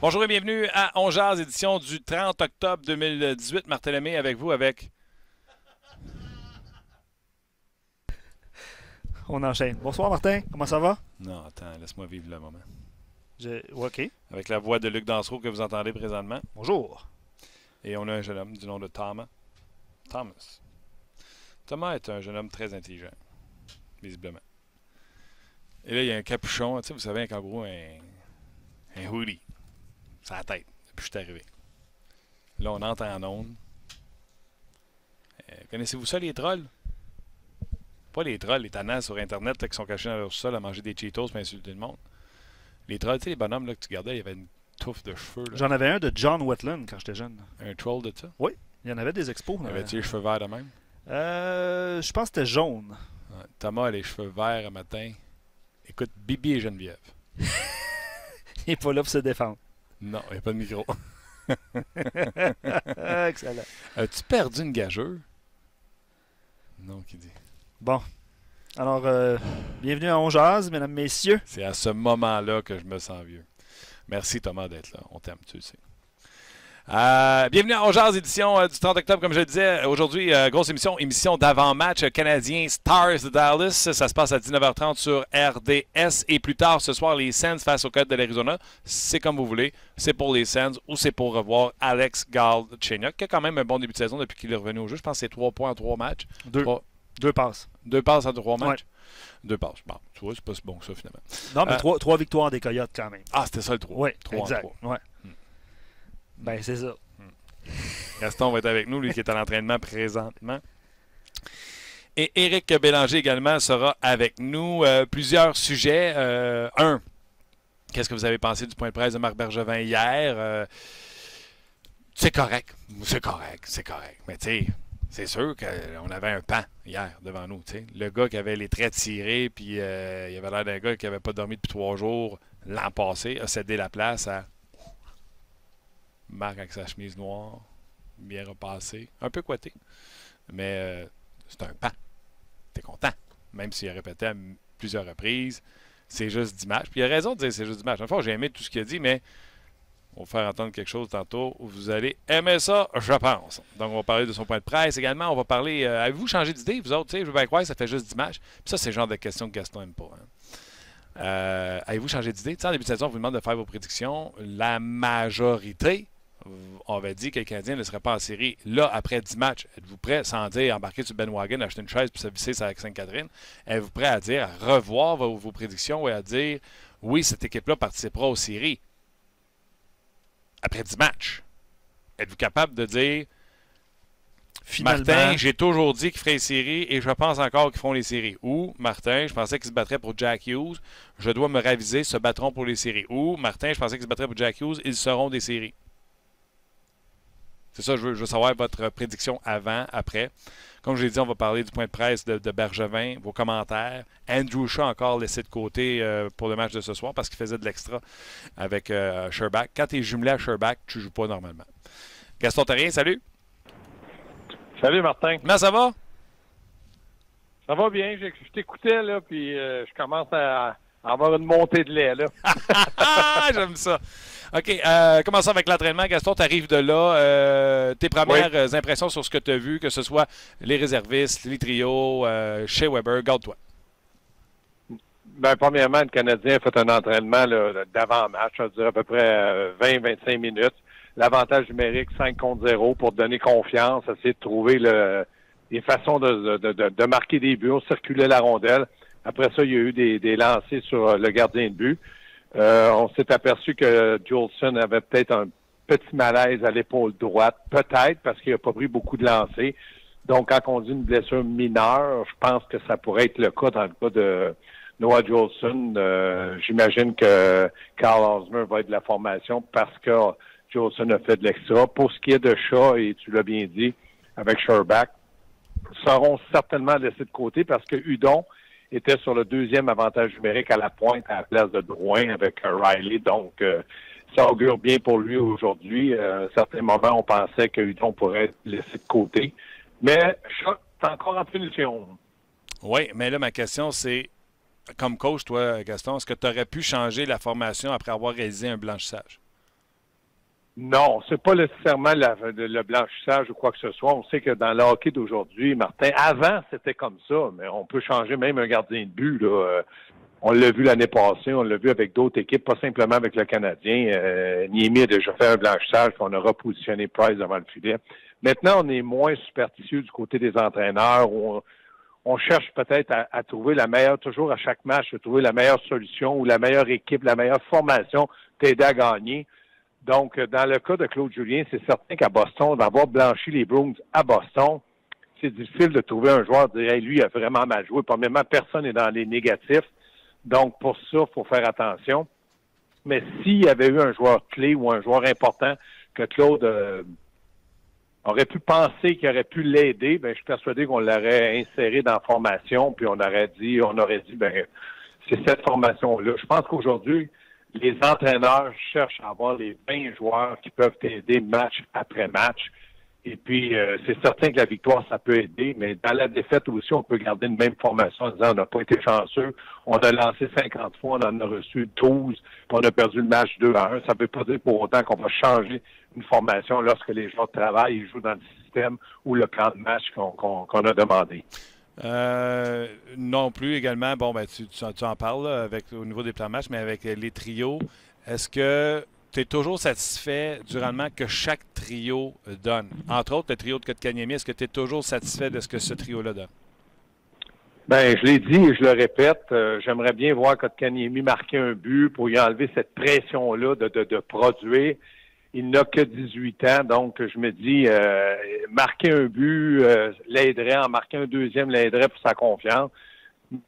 Bonjour et bienvenue à On Jase, édition du 30 octobre 2018. Martin Lemay avec vous avec... On enchaîne. Bonsoir Martin, comment ça va? Non, attends, laisse-moi vivre le moment. OK. Avec la voix de Luc Dansereau que vous entendez présentement. Bonjour. Et on a un jeune homme du nom de Thomas. Thomas. Thomas est un jeune homme très intelligent, visiblement. Et là, il y a un capuchon, tu sais, vous savez, un kangourou, un hoodie. C'est la tête, depuis que je suis arrivé. Là, on entre en onde. Connaissez-vous ça, les trolls? Pas les trolls, les tannants sur Internet là, qui sont cachés dans leur sol à manger des Cheetos et insulter le monde. Les trolls, tu sais, les bonhommes là, que tu gardais, il y avait une touffe de cheveux. Là. J'en avais un de John Wetland quand j'étais jeune. Un troll de ça? Oui, il y en avait des expos. Avait-il les cheveux verts de même? Je pense que c'était jaune. Ouais. Thomas a les cheveux verts un matin. Écoute, Bibi et Geneviève. Il n'est pas là pour se défendre. Non, il n'y a pas de micro. Excellent. As-tu perdu une gageure? Non, qui dit. Bon. Alors, bienvenue à On Jase, mesdames, messieurs. C'est à ce moment-là que je me sens vieux. Merci Thomas d'être là. On t'aime, tu le sais. Bienvenue à On Jase, édition du 30 octobre, comme je le disais. Aujourd'hui, grosse émission d'avant-match canadien Stars de Dallas. Ça se passe à 19h30 sur RDS. Et plus tard ce soir, les Sens face aux Coyotes de l'Arizona. C'est comme vous voulez. C'est pour les Sens ou c'est pour revoir Alex Galchenyuk, qui a quand même un bon début de saison depuis qu'il est revenu au jeu. Je pense que c'est 3 points en 3 matchs. Deux passes. 2 passes en 3 matchs. Ouais. 2 passes. Bon, tu vois, c'est pas si bon que ça, finalement. Non, mais trois victoires des Coyotes quand même. Ah, c'était ça le 3. Oui, 3 exact. en 3. Ouais. Ben, c'est ça. Gaston va être avec nous, lui qui est à l'entraînement présentement. Et Éric Bélanger également sera avec nous. Plusieurs sujets. Qu'est-ce que vous avez pensé du point de presse de Marc Bergevin hier? C'est correct. C'est correct. Mais tu sais, c'est sûr qu'on avait un pan hier devant nous. T'sais. Le gars qui avait les traits tirés, puis il avait l'air d'un gars qui n'avait pas dormi depuis 3 jours l'an passé, a cédé la place à Marc avec sa chemise noire, bien repassée, un peu coiffé. Mais c'est un pan. T'es content. Même s'il a répété à plusieurs reprises, c'est juste 10 matchs. Puis il a raison de dire c'est juste 10 matchs. Enfin, j'ai aimé tout ce qu'il a dit, mais on va vous faire entendre quelque chose tantôt où vous allez aimer ça, je pense. Donc, on va parler de son point de presse également. On va parler. Avez-vous changé d'idée, vous autres? Je veux bien croire que ça fait juste 10 matchs. Puis ça, c'est le genre de question que Gaston n'aime pas. Hein. Avez-vous changé d'idée? En début de saison, on vous demande de faire vos prédictions. La majorité, on avait dit que le Canadien ne serait pas en série là après 10 matchs. Êtes-vous prêt, sans dire embarquer sur Ben Wagon, acheter une chaise puis se visser avec Sainte-Catherine? Êtes-vous prêt à dire, à revoir vos prédictions et à dire oui, cette équipe-là participera aux séries après 10 matchs? Êtes-vous capable de dire Finalement, Martin, j'ai toujours dit qu'ils feraient les séries et je pense encore qu'ils feront les séries. Ou Martin, je pensais qu'ils se battraient pour Jack Hughes, je dois me raviser, se battront pour les séries. Ou Martin, je pensais qu'ils se battraient pour Jack Hughes, ils seront des séries. C'est ça, je veux savoir votre prédiction avant, après. Comme je l'ai dit, on va parler du point de presse de Bergevin, vos commentaires. Andrew Shaw encore laissé de côté pour le match de ce soir parce qu'il faisait de l'extra avec Sherbach. Quand tu es jumelé à Sherbach, tu ne joues pas normalement. Gaston Terrien, salut. Salut Martin. Comment ça va? Ça va bien, je t'écoutais là, puis je commence à avoir une montée de lait là. J'aime ça. OK, commençons avec l'entraînement. Gaston, tu arrives de là. Tes premières impressions sur ce que tu as vu, que ce soit les réservistes, les trios, chez Weber, garde-toi. Ben, premièrement, le Canadien a fait un entraînement là, d'avant-match, ça dure à peu près 20-25 minutes. L'avantage numérique 5 contre 0 pour donner confiance, essayer de trouver les façons de marquer des buts, circuler la rondelle. Après ça, il y a eu des lancers sur le gardien de but. On s'est aperçu que Jolson avait peut-être un petit malaise à l'épaule droite, peut-être parce qu'il n'a pas pris beaucoup de lancers. Donc, quand on dit une blessure mineure, je pense que ça pourrait être le cas dans le cas de Noah Jolson. J'imagine que Carl Osmer va être de la formation parce que Jolson a fait de l'extra. Pour ce qui est de Shaw, et tu l'as bien dit, avec Sherbach, seront certainement laissés de côté parce que Hudon était sur le deuxième avantage numérique à la pointe à la place de Drouin avec Riley. Donc, ça augure bien pour lui aujourd'hui. À un certain moment, on pensait que Hudon pourrait être laissé de côté. Mais Shaw est encore en punition. Oui, mais là, ma question, c'est, comme coach, toi, Gaston, est-ce que tu aurais pu changer la formation après avoir réalisé un blanchissage? Non, c'est pas nécessairement le blanchissage ou quoi que ce soit. On sait que dans le hockey d'aujourd'hui, Martin, avant, c'était comme ça, mais on peut changer même un gardien de but, là. On l'a vu l'année passée, on l'a vu avec d'autres équipes, pas simplement avec le Canadien. Niemi a déjà fait un blanchissage, puis on a repositionné Price devant le filet. Maintenant, on est moins superstitieux du côté des entraîneurs. On cherche peut-être à trouver la meilleure, toujours à chaque match, à trouver la meilleure solution ou la meilleure équipe, la meilleure formation t'aider à gagner. Donc, dans le cas de Claude Julien, c'est certain qu'à Boston, d'avoir blanchi les Bruins à Boston, c'est difficile de trouver un joueur qui dirait, lui, il a vraiment mal joué. Premièrement, personne n'est dans les négatifs. Donc, pour ça, il faut faire attention. Mais s'il y avait eu un joueur clé ou un joueur important que Claude aurait pu penser qu'il aurait pu l'aider, ben, je suis persuadé qu'on l'aurait inséré dans la formation, puis on aurait dit, ben, c'est cette formation-là. Je pense qu'aujourd'hui, les entraîneurs cherchent à avoir les 20 joueurs qui peuvent aider match après match. Et puis, c'est certain que la victoire, ça peut aider, mais dans la défaite aussi, on peut garder une même formation en disant on n'a pas été chanceux, on a lancé 50 fois, on en a reçu 12, puis on a perdu le match 2-1. Ça ne veut pas dire pour autant qu'on va changer une formation lorsque les joueurs travaillent et jouent dans le système ou le plan de match qu'on a demandé. Non plus également, bon, ben tu en parles là, au niveau des plans de match, mais avec les trios, est-ce que tu es toujours satisfait du rendement que chaque trio donne? Entre autres, le trio de Kotkaniemi, est-ce que tu es toujours satisfait de ce que ce trio-là donne? Ben, je l'ai dit et je le répète, j'aimerais bien voir Kotkaniemi marquer un but pour y enlever cette pression-là de produire. Il n'a que 18 ans, donc je me dis, marquer un but l'aiderait, en marquer un deuxième l'aiderait pour sa confiance.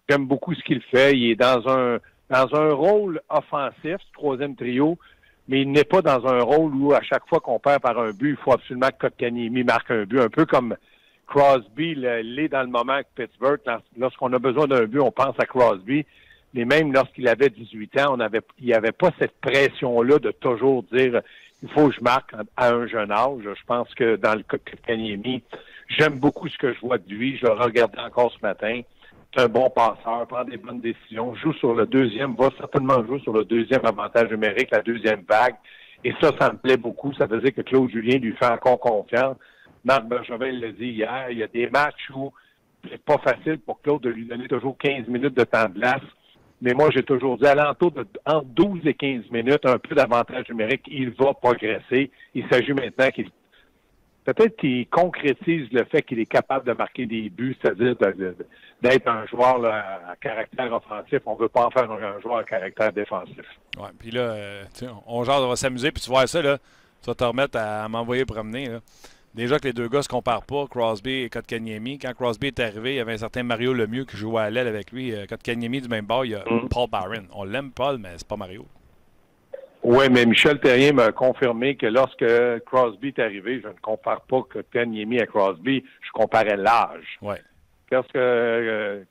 J'aime beaucoup ce qu'il fait. Il est dans un rôle offensif, ce troisième trio, mais il n'est pas dans un rôle où à chaque fois qu'on perd par un but, il faut absolument que Kotkaniemi marque un but, un peu comme Crosby l'est dans le moment avec Pittsburgh. Lorsqu'on a besoin d'un but, on pense à Crosby. Mais même lorsqu'il avait 18 ans, il n'y avait pas cette pression-là de toujours dire il faut que je marque à un jeune âge. Je pense que dans le cas de Kotkaniemi, j'aime beaucoup ce que je vois de lui. Je l'ai regardé encore ce matin. C'est un bon passeur, prend des bonnes décisions, joue sur le deuxième, va certainement jouer sur le deuxième avantage numérique, la deuxième vague. Et ça me plaît beaucoup. Ça veut dire que Claude Julien lui fait encore confiance. Marc Bergevin l'a dit hier, il y a des matchs où c'est pas facile pour Claude de lui donner toujours 15 minutes de temps de glace. Mais moi, j'ai toujours dit, alentour de entre 12 et 15 minutes, un peu d'avantage numérique, il va progresser. Il s'agit maintenant peut-être qu'il concrétise le fait qu'il est capable de marquer des buts, c'est-à-dire d'être un joueur là, à caractère offensif. On ne veut pas en faire un joueur à caractère défensif. Oui, puis là, on va s'amuser, puis tu vois ça, là, tu vas te remettre à m'envoyer promener, là. Déjà que les deux gars ne se comparent pas, Crosby et Kotkaniemi. Quand Crosby est arrivé, il y avait un certain Mario Lemieux qui jouait à l'aile avec lui. Kotkaniemi, du même bord, il y a Paul Byron. On l'aime, Paul, mais c'est pas Mario. Oui, mais Michel Terrien m'a confirmé que lorsque Crosby est arrivé, je ne compare pas Kotkaniemi à Crosby, je comparais l'âge. Ouais. Lorsque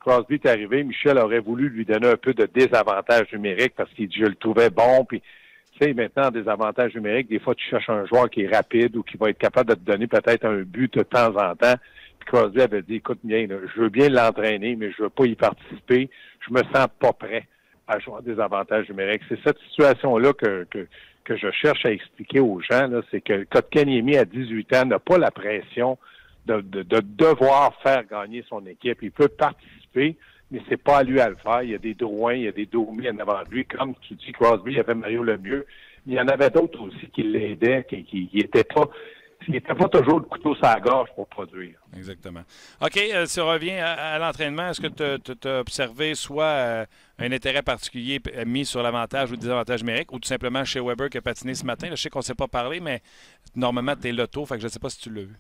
Crosby est arrivé, Michel aurait voulu lui donner un peu de désavantage numérique parce qu'il dit je le trouvais bon, puis tu sais, maintenant, des avantages numériques, des fois, tu cherches un joueur qui est rapide ou qui va être capable de te donner peut-être un but de temps en temps. Puis Crosby avait dit, écoute bien, là, je veux bien l'entraîner, mais je veux pas y participer. Je me sens pas prêt à jouer des avantages numériques. C'est cette situation-là que je cherche à expliquer aux gens, là, c'est que Kotkaniemi, à 18 ans, n'a pas la pression de devoir faire gagner son équipe. Il peut participer, mais c'est pas à lui à le faire. Il y a des Drouin, il y a des Domi en avant de lui. Comme tu dis, Crosby, il y avait Mario Lemieux. Il y en avait d'autres aussi qui l'aidaient, qui étaient pas... Il n'était pas toujours le couteau sur la gorge pour produire. Exactement. OK, si on revient à l'entraînement, est-ce que tu as observé soit un intérêt particulier mis sur l'avantage ou le désavantage numérique, ou tout simplement chez Weber qui a patiné ce matin? Là, je sais qu'on ne s'est pas parlé, mais normalement, tu es loto, fait que je ne sais pas si tu l'as vu.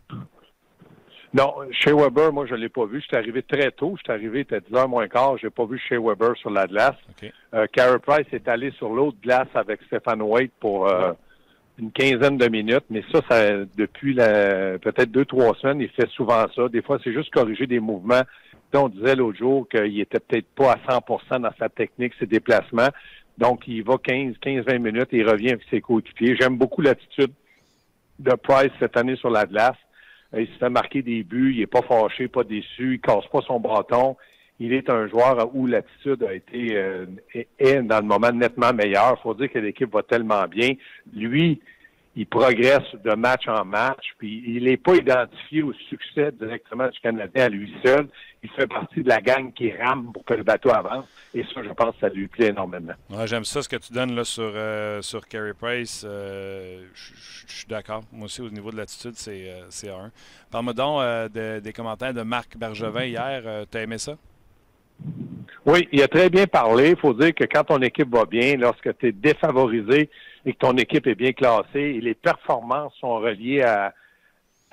Non, chez Weber, moi, je ne l'ai pas vu. Je suis arrivé très tôt. Je suis arrivé, il était 10h moins quart. Je n'ai pas vu chez Weber sur la glace. Okay. Carey Price est allé sur l'autre glace avec Stéphane Waite pour une quinzaine de minutes. Mais ça depuis peut-être 2-3 semaines, il fait souvent ça. Des fois, c'est juste corriger des mouvements. On disait l'autre jour qu'il était peut-être pas à 100% dans sa technique, ses déplacements. Donc, il va 15-20 minutes et il revient avec ses coéquipiers. J'aime beaucoup l'attitude de Price cette année sur la glace. Il se fait marquer des buts, il n'est pas fâché, pas déçu, il casse pas son bâton. Il est un joueur où l'attitude a été est dans le moment nettement meilleure. Il faut dire que l'équipe va tellement bien. Lui, il progresse de match en match, puis il n'est pas identifié au succès directement du Canadien à lui seul. Il fait partie de la gang qui rame pour que le bateau avance, et ça, je pense que ça lui plaît énormément. Ouais, j'aime ça, ce que tu donnes là sur Carey Price. Je suis d'accord. Moi aussi, au niveau de l'attitude, c'est un. Parle-moi donc des commentaires de Marc Bergevin hier. T'as aimé ça? Oui, il a très bien parlé. Il faut dire que quand ton équipe va bien, lorsque tu es défavorisé et que ton équipe est bien classée, et les performances sont reliées à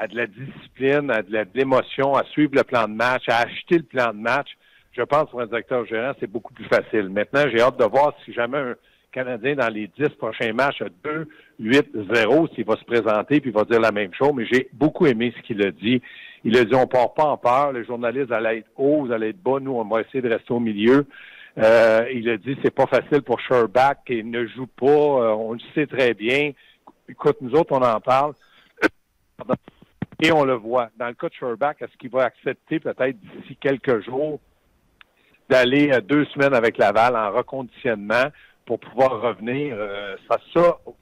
de la discipline, à de l'émotion, à suivre le plan de match, à acheter le plan de match, je pense pour un directeur gérant, c'est beaucoup plus facile. Maintenant, j'ai hâte de voir si jamais un Canadien, dans les 10 prochains matchs, a 2-8-0, s'il va se présenter puis il va dire la même chose. Mais j'ai beaucoup aimé ce qu'il a dit. Il a dit, on part pas en peur. Les journalistes allaient être hauts, vous allez être bas. Nous, on va essayer de rester au milieu. Il a dit, c'est pas facile pour Sherbak. Il ne joue pas. On le sait très bien. Écoute, nous autres, on en parle. Et on le voit. Dans le cas de Sherbak, est-ce qu'il va accepter peut-être d'ici quelques jours d'aller 2 semaines avec Laval en reconditionnement pour pouvoir revenir? Ça,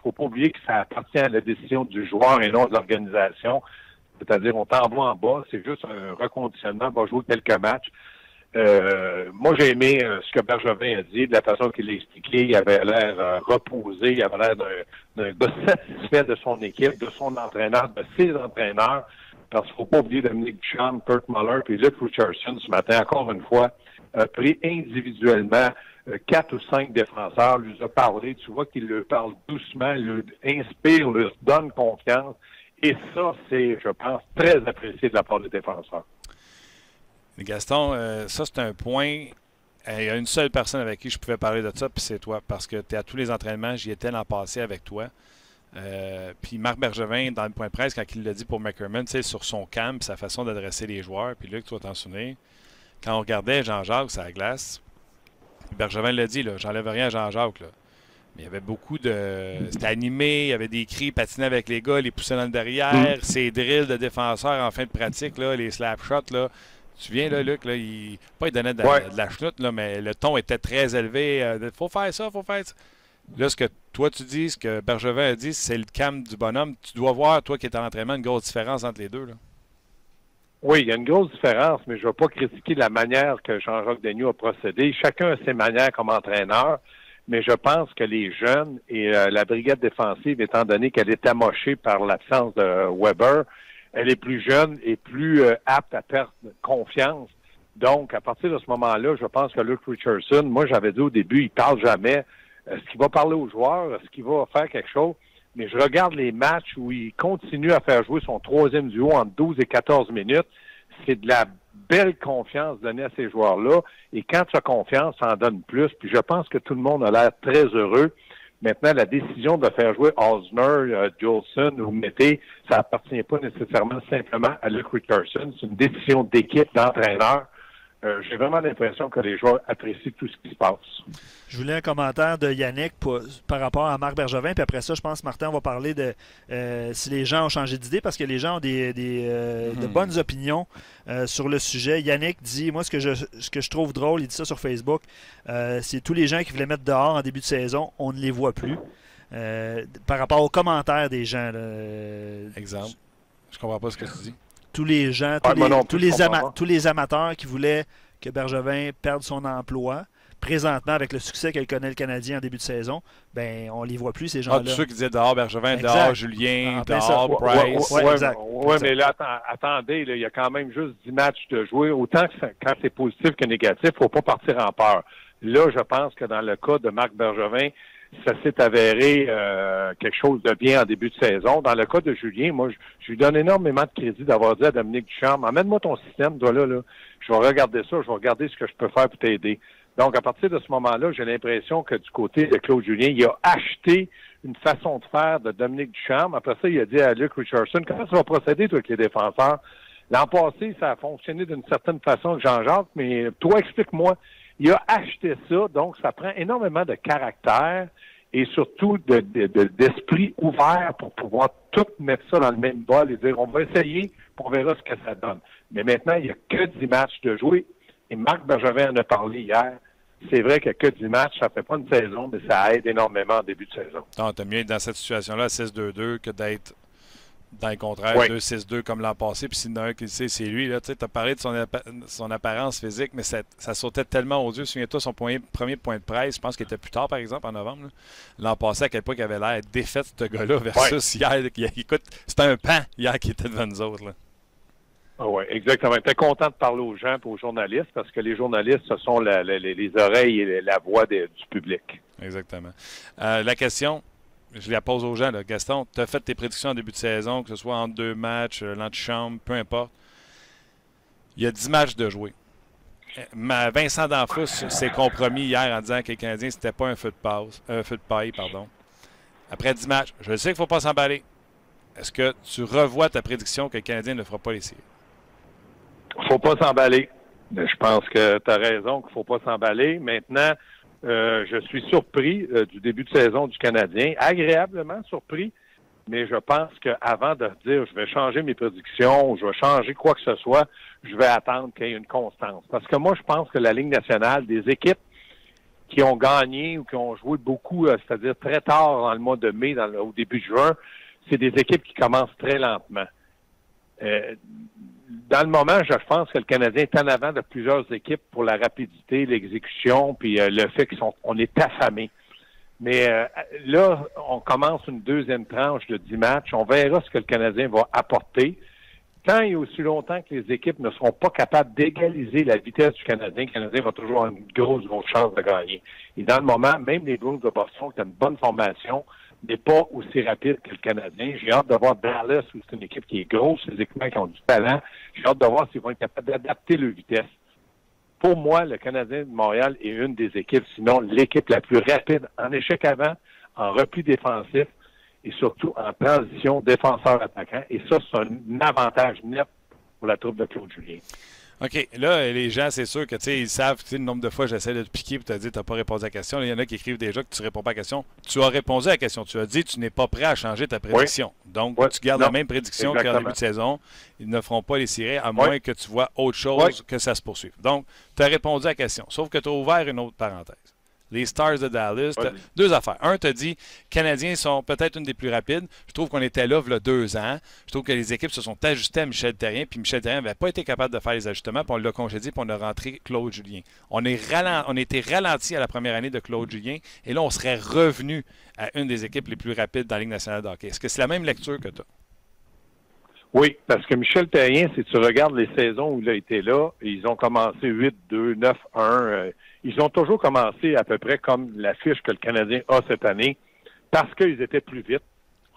faut pas oublier que ça appartient à la décision du joueur et non de l'organisation. C'est-à-dire, on t'envoie en bas, c'est juste un reconditionnement, on va jouer quelques matchs. Moi, j'ai aimé ce que Bergevin a dit, de la façon qu'il l'a expliqué. Il avait l'air reposé, il avait l'air d'un gars satisfait de son équipe, de son entraîneur, de ses entraîneurs. Parce qu'il ne faut pas oublier Dominique Ducharme, Kurt Muller, puis Luke Richardson ce matin, encore une fois, a pris individuellement 4 ou 5 défenseurs, lui a parlé. Tu vois qu'il leur parle doucement, il leur inspire, leur donne confiance. Et ça, c'est, je pense, très apprécié de la part des défenseurs. Gaston, ça, c'est un point. Il y a une seule personne avec qui je pouvais parler de ça, puis c'est toi. Parce que tu es à tous les entraînements, j'y étais l'an passé avec toi. Puis Marc Bergevin, dans le point de presse, quand il l'a dit pour McCormick, sur son camp, sa façon d'adresser les joueurs, puis là, que tu vas t'en souvenir, quand on regardait Jean-Jacques sur la glace, Bergevin l'a dit, là, j'enlève rien à Jean-Jacques, là. Mais il y avait beaucoup de... C'était animé, il y avait des cris, patiner avec les gars, les pousser dans le derrière, ces drills de défenseurs en fin de pratique, là, les slap shots, là. Tu viens, là, Luc, là, il donnait de la chenoute, là, mais le ton était très élevé. Faut faire ça, faut faire ça. Là, ce que toi tu dis, ce que Bergevin a dit, c'est le calme du bonhomme. Tu dois voir, toi qui es en entraînement, une grosse différence entre les deux, là. Oui, il y a une grosse différence, mais je ne vais pas critiquer la manière que Jean-Jacques Daigneault a procédé. Chacun a ses manières comme entraîneur, mais je pense que les jeunes et la brigade défensive, étant donné qu'elle est amochée par l'absence de Weber, elle est plus jeune et plus apte à perdre confiance. Donc, à partir de ce moment-là, je pense que Luke Richardson, moi j'avais dit au début, il parle jamais. Est-ce qu'il va parler aux joueurs? Est-ce qu'il va faire quelque chose? Mais je regarde les matchs où il continue à faire jouer son troisième duo en 12 et 14 minutes. C'est de la belle confiance donnée à ces joueurs-là. Et quand tu as confiance, ça en donne plus. Puis je pense que tout le monde a l'air très heureux. Maintenant, la décision de faire jouer Osner, Jolson ou Mété, ça appartient pas nécessairement simplement à Luke Richardson. C'est une décision d'équipe, d'entraîneur. J'ai vraiment l'impression que les joueurs apprécient tout ce qui se passe. Je voulais un commentaire de Yannick par rapport à Marc Bergevin, puis après ça, je pense, Martin, on va parler de si les gens ont changé d'idée, parce que les gens ont de bonnes opinions sur le sujet. Yannick dit, moi, ce que je trouve drôle, il dit ça sur Facebook, c'est tous les gens qui voulaient mettre dehors en début de saison, on ne les voit plus. Par rapport aux commentaires des gens. Exemple. Je comprends pas ce que tu dis. Tous les gens, tous les amateurs qui voulaient que Bergevin perde son emploi, présentement, avec le succès qu'elle connaît le Canadien en début de saison, ben on les voit plus, ces gens-là. Tous ceux qui disaient dehors Bergevin, exact. Dehors Julien, dehors Price. Oui, mais là, attendez, il y a quand même juste 10 matchs de jouer. Autant que quand c'est positif que négatif, il ne faut pas partir en peur. Là, je pense que dans le cas de Marc Bergevin, ça s'est avéré quelque chose de bien en début de saison. Dans le cas de Julien, moi, je lui donne énormément de crédit d'avoir dit à Dominique Ducharme, emmène-moi ton système, toi là, je vais regarder ça, je vais regarder ce que je peux faire pour t'aider. Donc, à partir de ce moment-là, j'ai l'impression que du côté de Claude Julien, il a acheté une façon de faire de Dominique Ducharme. Après ça, il a dit à Luke Richardson, comment ça va procéder, toi, avec les défenseurs? L'an passé, ça a fonctionné d'une certaine façon avec Jean-Jacques, mais toi, explique-moi. Il a acheté ça, donc ça prend énormément de caractère et surtout d'esprit ouvert pour pouvoir tout mettre ça dans le même bol et dire on va essayer, puis on verra ce que ça donne. Mais maintenant, il n'y a que 10 matchs de jouer. Et Marc Bergevin en a parlé hier. c'est vrai que 10 matchs, ça fait pas une saison, mais ça aide énormément en début de saison. Non, t'as mieux être dans cette situation-là, 6-2-2, que d'être dans le contraire, 2-6-2 comme l'an passé. Puis s'il y en a un qui le sait, c'est lui. Tu as parlé de son apparence physique, mais ça sautait tellement aux yeux. Souviens-toi, son premier point de presse, je pense qu'il était plus tard, par exemple, en novembre. L'an passé, à quel point il avait l'air défait, ce gars-là, versus hier. Écoute, c'était un pan hier qui était devant nous autres. Oui, exactement. J'étais content de parler aux gens et aux journalistes parce que les journalistes, ce sont les oreilles et la voix du public. Exactement. La question, je la pose aux gens. Là. Gaston, tu as fait tes prédictions en début de saison, que ce soit entre 2 matchs, l'antichambre, peu importe. Il y a 10 matchs de jouer. Vincent D'Anfous s'est compromis hier en disant que les Canadiens, c'était pas un feu de paille. Après 10 matchs, je sais qu'il ne faut pas s'emballer. Est-ce que tu revois ta prédiction que le Canadien ne fera pas les séries? Il ne faut pas s'emballer. Je pense que tu as raison qu'il ne faut pas s'emballer. Maintenant, je suis surpris du début de saison du Canadien, agréablement surpris, mais je pense qu'avant de dire je vais changer mes prédictions ou je vais changer quoi que ce soit, je vais attendre qu'il y ait une constance. Parce que moi, je pense que la Ligue nationale, des équipes qui ont gagné ou qui ont joué beaucoup, c'est-à-dire très tard dans le mois de mai, au début de juin, c'est des équipes qui commencent très lentement. Dans le moment, je pense que le Canadien est en avant de plusieurs équipes pour la rapidité, l'exécution, puis le fait qu'on est affamé. Mais là, on commence une deuxième tranche de 10 matchs. On verra ce que le Canadien va apporter. Tant et aussi longtemps que les équipes ne seront pas capables d'égaliser la vitesse du Canadien, le Canadien va toujours avoir une grosse chance de gagner. Et dans le moment, même les Bruins de Boston, qui ont une bonne formation, n'est pas aussi rapide que le Canadien. J'ai hâte de voir Dallas, où c'est une équipe qui est grosse, des équipements qui ont du talent. J'ai hâte de voir s'ils vont être capables d'adapter leur vitesse. Pour moi, le Canadien de Montréal est une des équipes, sinon l'équipe la plus rapide en échec avant, en repli défensif et surtout en transition défenseur-attaquant. Et ça, c'est un avantage net pour la troupe de Claude Julien. OK. Là, les gens, c'est sûr que ils savent le nombre de fois que j'essaie de te piquer pour te dire que tu n'as pas répondu à la question. Il y en a qui écrivent déjà que tu ne réponds pas à la question. Tu as répondu à la question. Tu as dit que tu n'es pas prêt à changer ta prédiction. Oui. Donc, tu gardes la même prédiction qu'en début de saison. Ils ne feront pas les séries à moins que tu vois autre chose que ça se poursuive. Donc, tu as répondu à la question. Sauf que tu as ouvert une autre parenthèse. Les Stars de Dallas, deux affaires. Un, tu as dit, Canadiens sont peut-être une des plus rapides. Je trouve qu'on était là, il y a 2 ans. Je trouve que les équipes se sont ajustées à Michel Therrien, puis Michel Therrien n'avait pas été capable de faire les ajustements, puis on l'a congédié, puis on a rentré Claude Julien. On était ralenti à la première année de Claude Julien, et là, on serait revenu à une des équipes les plus rapides dans la Ligue nationale de hockey. Est-ce que c'est la même lecture que tu as? Oui, parce que Michel Therrien, si tu regardes les saisons où il a été là, ils ont commencé 8-2, 9-1. Ils ont toujours commencé à peu près comme la fiche que le Canadien a cette année, parce qu'ils étaient plus vite.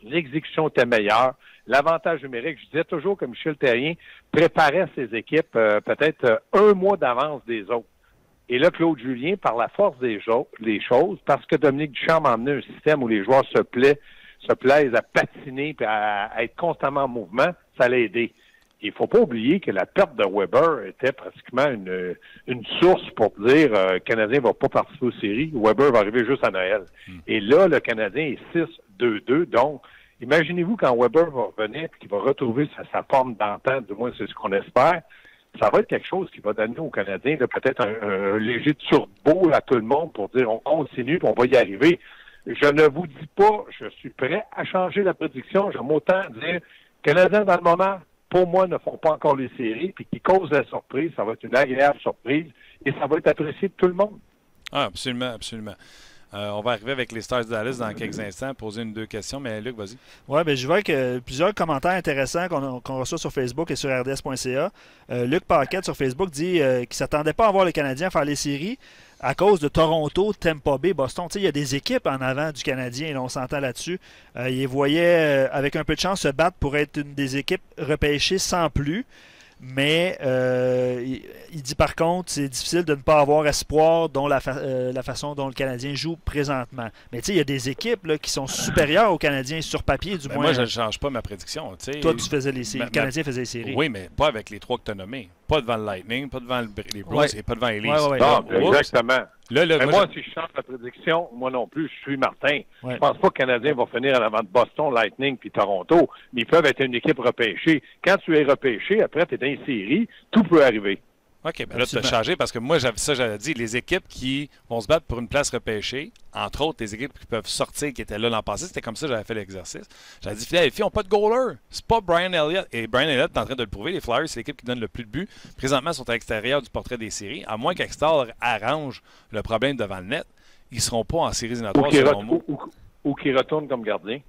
L'exécution était meilleure. L'avantage numérique, je disais toujours que Michel Therrien préparait ses équipes peut-être 1 mois d'avance des autres. Et là, Claude Julien, par la force des choses, parce que Dominique Ducharme a emmené un système où les joueurs se plaisent à patiner et à être constamment en mouvement, ça l'a aidé. Il ne faut pas oublier que la perte de Weber était pratiquement une source pour dire le Canadien ne va pas participer aux séries. Weber va arriver juste à Noël. Et là, le Canadien est 6-2-2. Donc, imaginez-vous quand Weber va revenir et qu'il va retrouver sa forme d'antan, du moins c'est ce qu'on espère, ça va être quelque chose qui va donner aux Canadiens peut-être un léger turbo à tout le monde pour dire on continue et on va y arriver. Je ne vous dis pas, je suis prêt à changer la prédiction. J'aime autant dire Canadiens dans le moment, pour moi, ne font pas encore les séries, puis qui causent la surprise. Ça va être une agréable surprise et ça va être apprécié de tout le monde. Ah, absolument, absolument. On va arriver avec les Stars de Dallas dans quelques instants, poser 1-2 questions, mais Luc, vas-y. Oui, bien, je vois que plusieurs commentaires intéressants qu'on reçoit sur Facebook et sur rds.ca. Luc Paquette sur Facebook dit qu'il ne s'attendait pas à voir les Canadiens faire les séries à cause de Toronto, Tampa Bay, Boston. Il y a des équipes en avant du Canadien, et on s'entend là-dessus. Il les voyait, avec un peu de chance, se battre pour être une des équipes repêchées sans plus. Mais il dit par contre, c'est difficile de ne pas avoir espoir dont la façon dont le Canadien joue présentement. Mais tu sais, il y a des équipes là, qui sont supérieures aux Canadiens sur papier, du moins. Moi, je ne change pas ma prédiction. Toi, tu faisais les séries. Le Canadien faisait les séries. Oui, mais pas avec les 3 que tu as nommés. Pas devant le Lightning, pas devant les Blues et pas devant les Leafs. Non, exactement. Mais moi, si je change la prédiction, moi non plus, je suis Martin. Je ne pense pas que le Canadien va finir en avant de Boston, Lightning puis Toronto, mais ils peuvent être une équipe repêchée. Quand tu es repêché, après, tu es dans une série, tout peut arriver. OK, ben là, tu as changé parce que moi, j'avais dit, les équipes qui vont se battre pour une place repêchée, entre autres, les équipes qui peuvent sortir, qui étaient là l'an passé, c'était comme ça que j'avais fait l'exercice. J'avais dit, Philadelphie n'ont pas de goaler. C'est pas Brian Elliott. Et Brian Elliott est en train de le prouver. Les Flyers, c'est l'équipe qui donne le plus de buts. Présentement, ils sont à l'extérieur du portrait des séries. À moins qu'Extall arrange le problème devant le net, ils ne seront pas en séries éliminatoires, selon moi. Ou qui retourne comme gardien.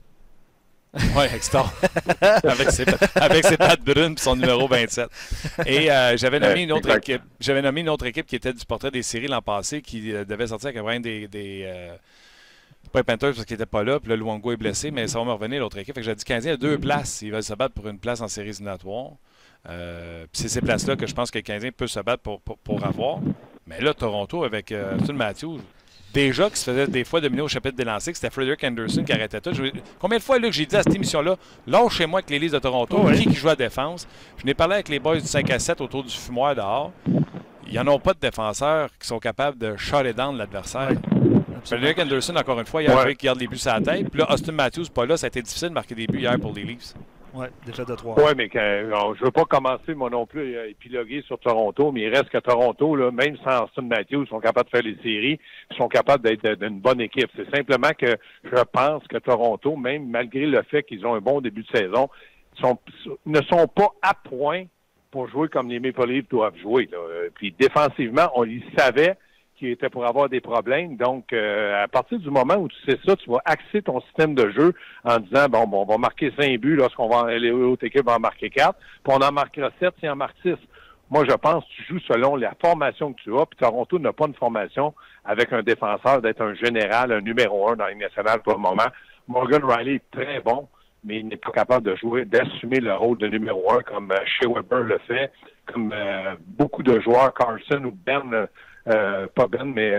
Oui, Extall. avec ses pattes brunes et son numéro 27. Et j'avais nommé une autre équipe. J'avais nommé une autre équipe qui était du portrait des séries l'an passé, qui devait sortir avec un brin pas les Panthers parce qu'il n'était pas là, puis là, Luongo est blessé, mais ça va me revenir l'autre équipe. Fait que j'ai dit le Canadien a 2 places. Ils veulent se battre pour une place en séries éliminatoires. Puis c'est ces places-là que je pense que le Canadien peut se battre pour avoir. Mais là, Toronto, avec Austin Matthews, déjà qui se faisait des fois dominer au chapitre des lancers, que c'était Frederick Anderson qui arrêtait tout. Combien de fois là, que j'ai dit à cette émission-là, lâchez-moi avec les Leafs de Toronto, qui joue à défense. Je n'ai parlé avec les boys du 5-7 autour du fumoir dehors. Ils n'en ont pas de défenseurs qui sont capables de shut down l'adversaire. Frederick Anderson, encore une fois, il y a un joueur qui garde les buts sur la tête. Puis là, Austin Matthews, pas là, ça a été difficile de marquer des buts hier pour les Leafs. Oui, défaite de 3. Oui, mais je veux pas commencer, moi non plus, à épiloguer sur Toronto, mais il reste que Toronto, là, même sans Austin Matthews, ils sont capables de faire les séries, ils sont capables d'être d'une bonne équipe. C'est simplement que je pense que Toronto, même malgré le fait qu'ils ont un bon début de saison, ne sont pas à point pour jouer comme les Maple Leafs doivent jouer. Là. Puis défensivement, on y savait qui était pour avoir des problèmes. Donc, à partir du moment où tu sais ça, tu vas axer ton système de jeu en disant, bon, on va marquer 5 buts lorsqu'on va, les autres équipes vont en marquer 4, puis on en marquera 7 si on en marque 6. Moi, je pense que tu joues selon la formation que tu as, puis Toronto n'a pas une formation avec un défenseur d'être un général, un numéro 1 dans la Ligue nationale pour le moment. Morgan Riley est très bon, mais il n'est pas capable de jouer, d'assumer le rôle de numéro 1 comme Shea Weber le fait, comme beaucoup de joueurs, Carson ou Ben, pas Ben, mais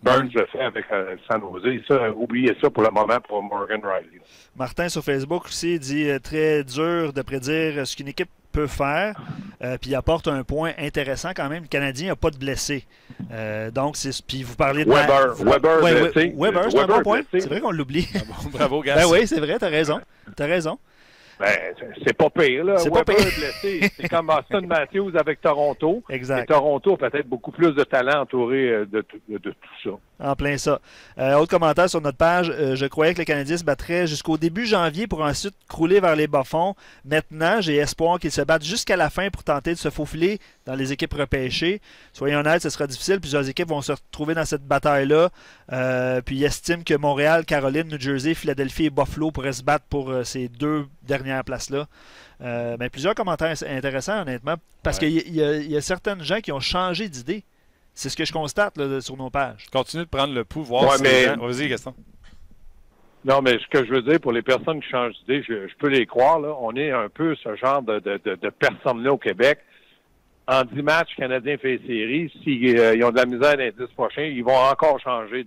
Burns le fait avec San Jose. Ça, oubliez ça pour le moment pour Morgan Riley. Martin sur Facebook aussi dit très dur de prédire ce qu'une équipe peut faire, puis il apporte un point intéressant quand même. Le Canadien n'a pas de blessés. Donc, puis vous parlez de... Weber, c'est un bon point. C'est vrai qu'on l'oublie. Ah bon, bravo, gars. Ben oui, c'est vrai, t'as raison. T'as raison. Ben, c'est pas pire, là. C'est pas pire. Blessé. C'est comme Austin Matthews avec Toronto. Exact. Et Toronto a peut-être beaucoup plus de talent entouré de tout ça. En plein ça. Autre commentaire sur notre page. Je croyais que le Canadien se battrait jusqu'au début janvier pour ensuite crouler vers les bas-fonds. Maintenant, j'ai espoir qu'ils se battent jusqu'à la fin pour tenter de se faufiler dans les équipes repêchées. Soyons honnêtes, ce sera difficile. Plusieurs équipes vont se retrouver dans cette bataille-là. Puis ils estiment que Montréal, Caroline, New Jersey, Philadelphie et Buffalo pourraient se battre pour ces 2 dernières places-là. Mais plusieurs commentaires intéressants, honnêtement, parce qu'il y a certaines gens qui ont changé d'idée. C'est ce que je constate là, sur nos pages. Continue de prendre le pouls, voir si les gens... Vas-y, Gaston. Non, mais ce que je veux dire, pour les personnes qui changent d'idée, je peux les croire, là. On est un peu ce genre de personnes-là au Québec. En 10 matchs, le Canadien fait les séries. S'ils ont de la misère dans les 10 prochains, ils vont encore changer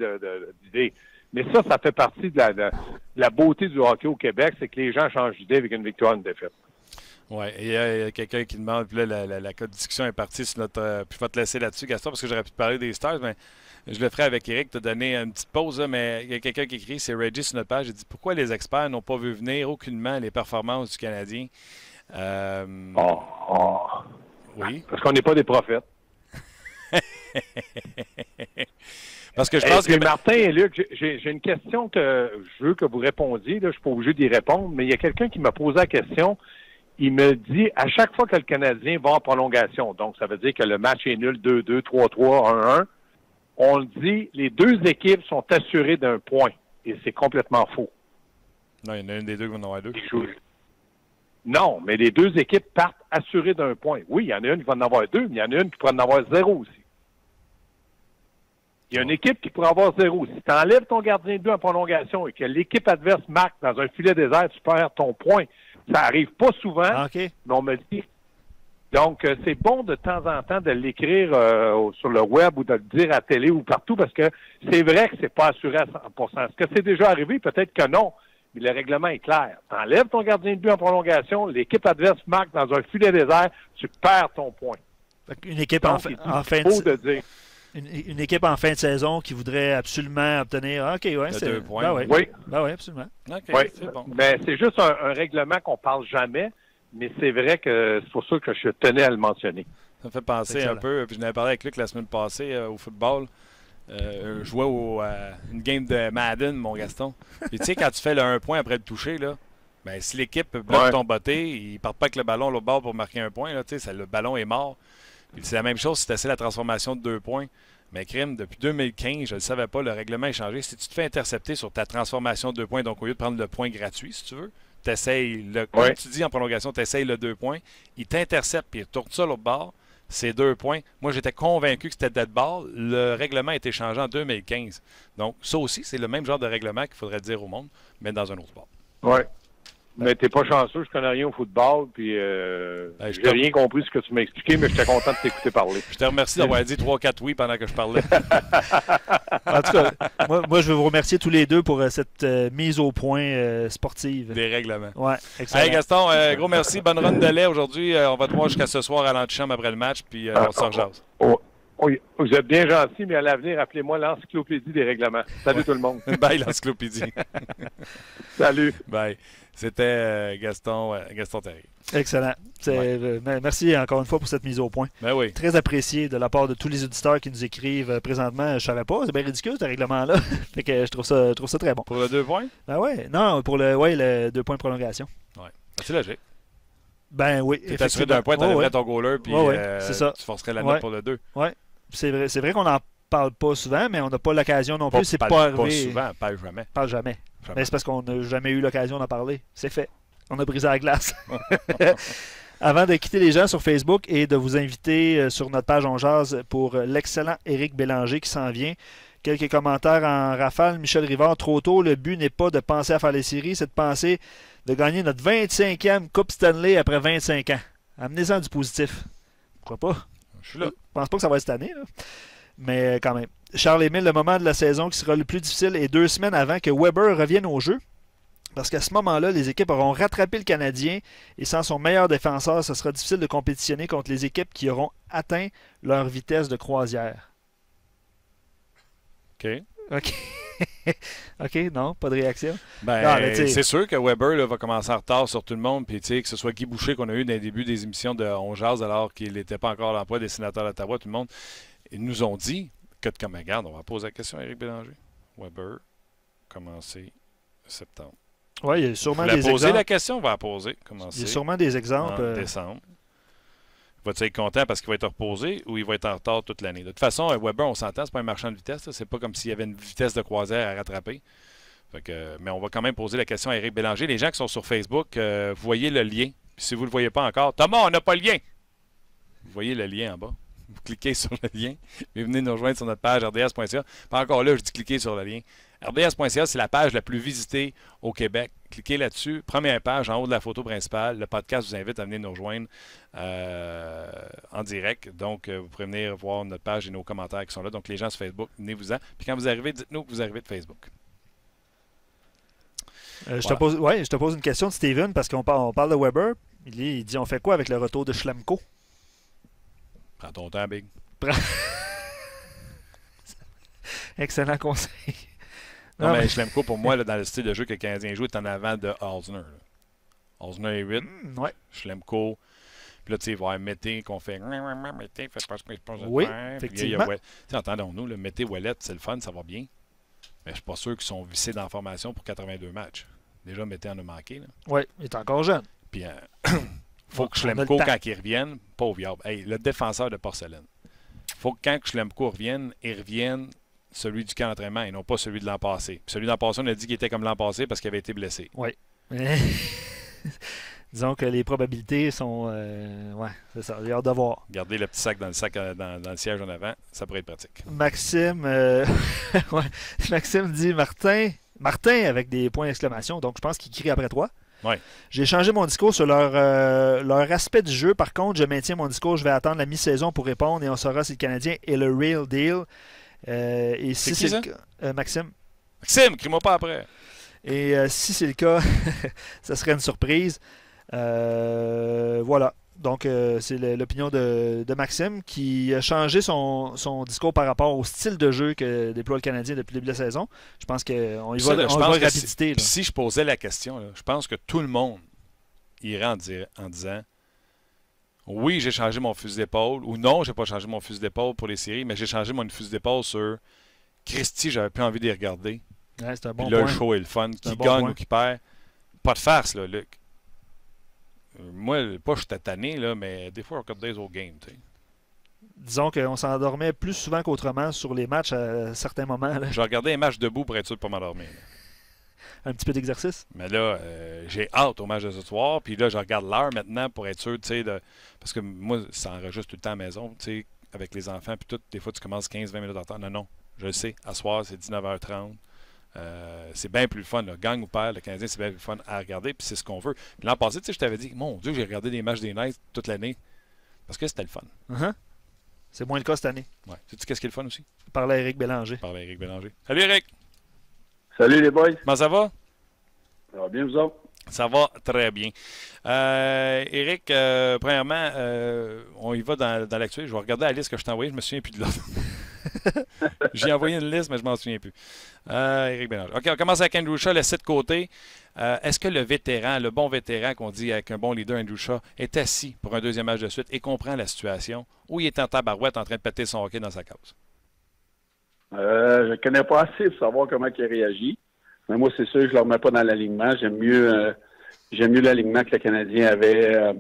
d'idée. Mais ça fait partie de la beauté du hockey au Québec, c'est que les gens changent d'idée avec une victoire, une défaite. Oui, et il y a quelqu'un qui demande, puis là, la discussion est partie sur notre... puis je vais te laisser là-dessus, Gaston, parce que j'aurais pu te parler des Stars, mais je le ferai avec Eric, te donner une petite pause, là, mais il y a quelqu'un qui écrit, c'est Reggie sur notre page, il dit « Pourquoi les experts n'ont pas vu venir aucunement les performances du Canadien? Oui. Parce qu'on n'est pas des prophètes. Parce que je pense que... Martin et Luc, j'ai une question que je veux que vous répondiez, là, je ne suis pas obligé d'y répondre, mais il y a quelqu'un qui m'a posé la question. Il me dit, à chaque fois que le Canadien va en prolongation, donc ça veut dire que le match est nul 2-2, 3-3, 1-1, on le dit, les 2 équipes sont assurées d'un point. Et c'est complètement faux. Non, il y en a une des 2 qui va en avoir 2. Non, mais les 2 équipes partent assurées d'un point. Oui, il y en a une qui va en avoir 2, mais il y en a une qui pourrait en avoir 0 aussi. Il y a une équipe qui pourrait avoir 0. Si tu enlèves ton gardien de but en prolongation et que l'équipe adverse marque dans un filet désert, tu perds ton point. Ça arrive pas souvent, mais on me le dit. Donc, c'est bon de temps en temps de l'écrire sur le web ou de le dire à la télé ou partout parce que c'est vrai que c'est pas assuré à 100%. Est-ce que c'est déjà arrivé? Peut-être que non, mais le règlement est clair. T'enlèves ton gardien de but en prolongation, l'équipe adverse marque dans un filet désert, tu perds ton point. Une équipe Donc, une équipe en fin de saison qui voudrait absolument obtenir... OK, ouais, c'est 2 points. Oui, absolument. Okay, oui. C'est bon. Ben, c'est juste un règlement qu'on parle jamais, mais c'est vrai que c'est pour ça que je tenais à le mentionner. Ça me fait penser un peu. Puis je n'avais parlé avec Luc la semaine passée au football. Je jouais une game de Madden, mon Gaston. Puis tu sais, quand tu fais le 1 point après le toucher, là, ben, si l'équipe bloque ton botté, ils partent pas avec le ballon l'autre bord pour marquer un point. Là, le ballon est mort. Puis c'est la même chose si tu essaies la transformation de 2 points. Mais crime, depuis 2015, je ne le savais pas, le règlement est changé. Si tu te fais intercepter sur ta transformation de 2 points, donc au lieu de prendre le point gratuit, si tu veux, comme tu dis en prolongation, tu essayes le 2 points, il t'intercepte puis il retourne ça l'autre bord. C'est 2 points. Moi, j'étais convaincu que c'était dead ball. Le règlement a été changé en 2015. Donc, ça aussi, c'est le même genre de règlement qu'il faudrait dire au monde, mais dans un autre sport. Oui. Mais t'es pas chanceux, je connais rien au football, puis j'ai rien compris ce que tu m'as expliqué, mais j'étais content de t'écouter parler. Je te remercie d'avoir dit 3-4 oui pendant que je parlais. En tout cas, moi, je veux vous remercier tous les deux pour cette mise au point sportive. Des règlements. Ouais, excellent. Hey Gaston, gros merci. Bonne run de lait aujourd'hui. On va te voir jusqu'à ce soir à l'antichambre après le match, puis on se rejase. Oui, vous êtes bien gentil, mais à l'avenir, appelez-moi l'encyclopédie des règlements. Salut tout le monde. Bye l'encyclopédie. Salut. Bye. C'était Gaston Terry. Excellent. Merci encore une fois pour cette mise au point. Ben oui. Très apprécié de la part de tous les auditeurs qui nous écrivent présentement. Je savais pas, c'est bien ridicule ce règlement-là. Fait que je trouve ça très bon. Pour le 2 points? Ben ouais. Non, pour le 2 points de prolongation. Ouais. C'est logique. Ben oui. Tu es assuré d'un point, tu enlèverais ton goaler, puis c'est ça. tu forcerais la note pour le 2. Oui. C'est vrai qu'on n'en parle pas souvent, mais on n'a pas l'occasion non plus. C'est pas arrivé. Pas souvent, pas jamais. Pas jamais. Mais c'est parce qu'on n'a jamais eu l'occasion d'en parler. C'est fait. On a brisé la glace. Avant de quitter les gens sur Facebook et de vous inviter sur notre page On Jase pour l'excellent Éric Bélanger qui s'en vient. Quelques commentaires en rafale. Michel Rivard, trop tôt, le but n'est pas de penser à faire les séries, c'est de penser de gagner notre 25e Coupe Stanley après 25 ans. Amenez-en du positif. Pourquoi pas? Je suis là. Je pense pas que ça va être cette année, là. Mais quand même. Charles-Émile, le moment de la saison qui sera le plus difficile est 2 semaines avant que Weber revienne au jeu. Parce qu'à ce moment-là, les équipes auront rattrapé le Canadien et sans son meilleur défenseur, ce sera difficile de compétitionner contre les équipes qui auront atteint leur vitesse de croisière. OK. OK, non, pas de réaction. Ben, c'est sûr que Weber là, va commencer en retard sur tout le monde. Puis, que ce soit Guy Boucher qu'on a eu dans le début des émissions de On Jase alors qu'il n'était pas encore à l'emploi des sénateurs d'Ottawa, tout le monde, ils nous ont dit que, comme regarde, on va poser la question à Éric Bélanger. Weber, commencer septembre. Oui, il y a sûrement des exemples. Poser la question, on va la poser. Commencer il y a sûrement des exemples. En décembre. Va-t-il être content parce qu'il va être reposé ou il va être en retard toute l'année? De toute façon, Weber, on s'entend, c'est pas un marchand de vitesse. C'est pas comme s'il y avait une vitesse de croisière à rattraper. Mais on va quand même poser la question à Éric Bélanger. Les gens qui sont sur Facebook, vous voyez le lien. Puis si vous ne le voyez pas encore, Thomas, on n'a pas le lien. Vous voyez le lien en bas. Vous cliquez sur le lien. Et venez nous rejoindre sur notre page rds.ca. Pas encore là, je dis cliquez sur le lien. RDS.ca, c'est la page la plus visitée au Québec. Cliquez là-dessus. Première page, en haut de la photo principale. Le podcast vous invite à venir nous rejoindre en direct. Donc, vous pourrez venir voir notre page et nos commentaires qui sont là. Donc, les gens sur Facebook, venez-vous-en. Puis quand vous arrivez, dites-nous que vous arrivez de Facebook. Je te pose une question de Steven parce qu'on parle de Weber. Il dit, on fait quoi avec le retour de Schlemko? Prends ton temps, Big. Excellent conseil. Non, mais Schlemko, pour moi, là, dans le style de jeu que le Canadien joue, est en avant de Osner. Osner est 8. Ouais. Schlemko. Puis là, tu sais, il va y avoir Mété qu'on fait. Mété, fait pas ce que je pense. Oui, effectivement. Entendons-nous, le Mété Ouellet, c'est le fun, ça va bien. Mais je suis pas sûr qu'ils sont vissés dans la formation pour 82 matchs. Déjà, Mété en a manqué. Oui, il est encore jeune. Puis, faut que Schlemko, quand il revienne, pauvre Yab, le défenseur de porcelaine. Faut que quand Schlemko revienne, il revienne celui du camp d'entraînement et non pas celui de l'an passé. Puis celui de l'an passé, on a dit qu'il était comme l'an passé parce qu'il avait été blessé. Oui. Disons que les probabilités sont... ouais, c'est ça. J'ai hâte de voir. Garder le petit sac dans le siège en avant, ça pourrait être pratique. Maxime, ouais. Maxime dit Martin avec des points d'exclamation. Donc, je pense qu'il crie après toi. Ouais. J'ai changé mon discours sur leur aspect du jeu. Par contre, je maintiens mon discours. Je vais attendre la mi-saison pour répondre et on saura si le Canadien est le real deal. Et si c'est c'est qui, le cas, Maxime. Maxime, crie-moi pas après. Et si c'est le cas, ça serait une surprise. Voilà. Donc, c'est l'opinion de Maxime qui a changé son discours par rapport au style de jeu que déploie le Canadien depuis le début de la saison. Je pense qu'on y va, on va rapidité. Si je posais la question, là, je pense que tout le monde irait en disant oui, j'ai changé mon fusil d'épaule, ou non, j'ai pas changé mon fusil d'épaule pour les séries, mais j'ai changé mon fusil d'épaule sur Christy, j'avais plus envie de les regarder. Ouais, c'est un bon Puis là, point. le show est le fun. C'est un Qui bon gagne point. ou qui perd. Pas de farce, là, Luc. Moi, pas je suis tanné, là, mais des fois, on regarde des autres games, tu sais. Disons qu'on s'endormait plus souvent qu'autrement sur les matchs à certains moments. Là. Je regardais un match debout pour être sûr de pas m'endormir. Là. Un petit peu d'exercice. Mais là, j'ai hâte au match de ce soir. Puis là, je regarde l'heure maintenant pour être sûr, tu sais, parce que moi, ça enregistre tout le temps à la maison, tu sais, avec les enfants. Puis tout, des fois, tu commences 15-20 minutes en retard. Non, non, je le sais. À soir, c'est 19h30. C'est bien plus le fun. Là. Gagne ou perd, le Canadien, c'est bien plus le fun à regarder. Puis c'est ce qu'on veut. Puis l'an passé, tu sais, je t'avais dit, mon Dieu, j'ai regardé des matchs des Knights toute l'année. Parce que c'était le fun. Uh-huh. C'est moins le cas cette année. Ouais. Sais-tu qu'est-ce qui est le fun aussi? Par à Éric Bélanger. Par Éric Bélanger. Salut Éric! Salut les boys. Comment ça va? Ça va bien vous autres? Ça va très bien. Éric, premièrement, on y va dans l'actuel. Je vais regarder la liste que je t'ai envoyée. Je me souviens plus de l'autre. J'ai envoyé une liste, mais je m'en souviens plus. Éric Bélanger. OK, on commence avec Andrew Shaw, laissé de côté. Est-ce que le vétéran, le bon vétéran qu'on dit avec un bon leader, Andrew Shaw, est assis pour un deuxième match de suite et comprend la situation ou il est en tabarouette en train de péter son hockey dans sa case? Je ne connais pas assez pour savoir comment il réagit. Mais moi, c'est sûr que je ne le remets pas dans l'alignement. J'aime mieux l'alignement que le Canadien avait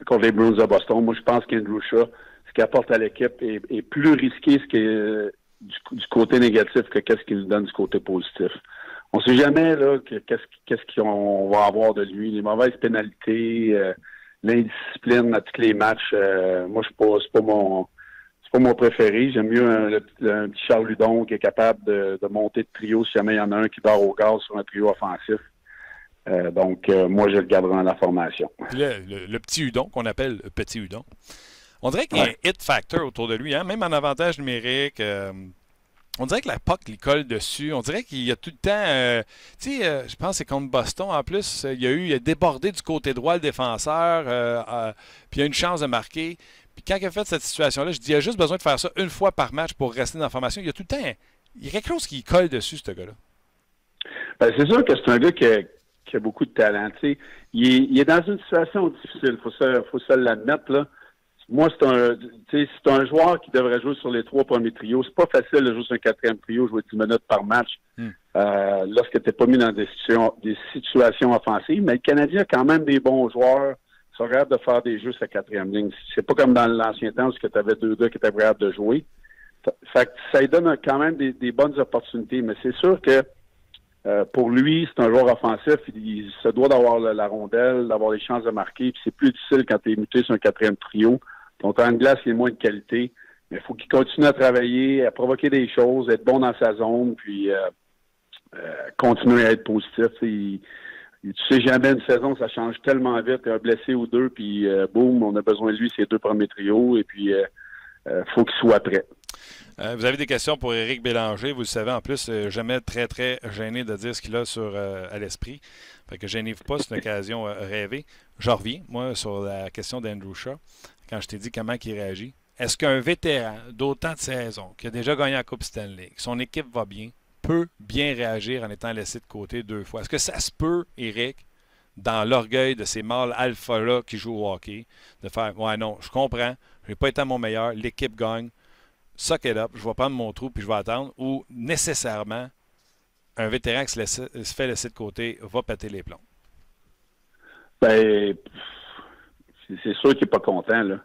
contre les Bruins de Boston. Moi, je pense qu'Andrew Shaw, ce qu'il apporte à l'équipe est plus risqué du côté négatif que qu'est-ce qu'il donne du côté positif. On ne sait jamais là qu'est-ce qu'on va avoir de lui. Les mauvaises pénalités, l'indiscipline à tous les matchs. Moi, c'est pas mon préféré. J'aime mieux un petit Charles Ludon qui est capable de monter de trio si jamais il y en a un qui dort au gaz sur un trio offensif. Donc, moi, je le garderai dans la formation. Le petit Hudon, qu'on appelle le petit Hudon. On dirait qu'il y a un hit factor autour de lui, hein? Même en avantage numérique. On dirait que la puck lui colle dessus. On dirait qu'il y a tout le temps... je pense que c'est contre Boston. En plus, il a débordé du côté droit le défenseur. Puis il a une chance de marquer. Puis quand il a fait cette situation-là, je dis, il a juste besoin de faire ça une fois par match pour rester dans la formation. Il y a tout le temps... Il y a quelque chose qui colle dessus, ce gars-là. Ben, c'est sûr que c'est un gars qui a beaucoup de talent. Il est dans une situation difficile. Faut se l'admettre, là. Moi, c'est un joueur qui devrait jouer sur les 3 premiers trios. C'est pas facile de jouer sur un 4e trio, jouer 10 minutes par match lorsque tu n'es pas mis dans des situations offensives. Mais le Canadien a quand même des bons joueurs qui sont capables de faire des jeux sur la 4e ligne. C'est pas comme dans l'ancien temps où tu avais 2 gars qui étaient capables de jouer. Ça lui donne quand même des bonnes opportunités. Mais c'est sûr que pour lui, c'est un joueur offensif. Il se doit d'avoir la rondelle, d'avoir les chances de marquer. Puis c'est plus difficile quand tu es muté sur un 4e trio. Ton temps de glace, il est moins de qualité. Mais il faut qu'il continue à travailler, à provoquer des choses, être bon dans sa zone, puis continuer à être positif. Tu sais jamais, une saison, ça change tellement vite. Un blessé ou deux, puis boum, on a besoin de lui, ces 2 premiers trios. Et puis, faut qu'il soit prêt. Vous avez des questions pour Éric Bélanger. Vous le savez, en plus, jamais très, très gêné de dire ce qu'il a à l'esprit. Fait que gênez-vous pas, c'est une occasion rêvée. Je reviens, moi, sur la question d'Andrew Shaw, quand je t'ai dit comment il réagit. Est-ce qu'un vétéran d'autant de saisons, qui a déjà gagné la Coupe Stanley, que son équipe va bien, peut bien réagir en étant laissé de côté 2 fois? Est-ce que ça se peut, Éric, dans l'orgueil de ces mâles alpha-là qui jouent au hockey, de faire « Ouais, non, je comprends, je n'ai pas été à mon meilleur, l'équipe gagne, suck it up, je vais prendre mon trou puis je vais attendre » ou nécessairement un vétéran qui se fait laisser de côté va péter les plombs? Ben, c'est sûr qu'il n'est pas content, là.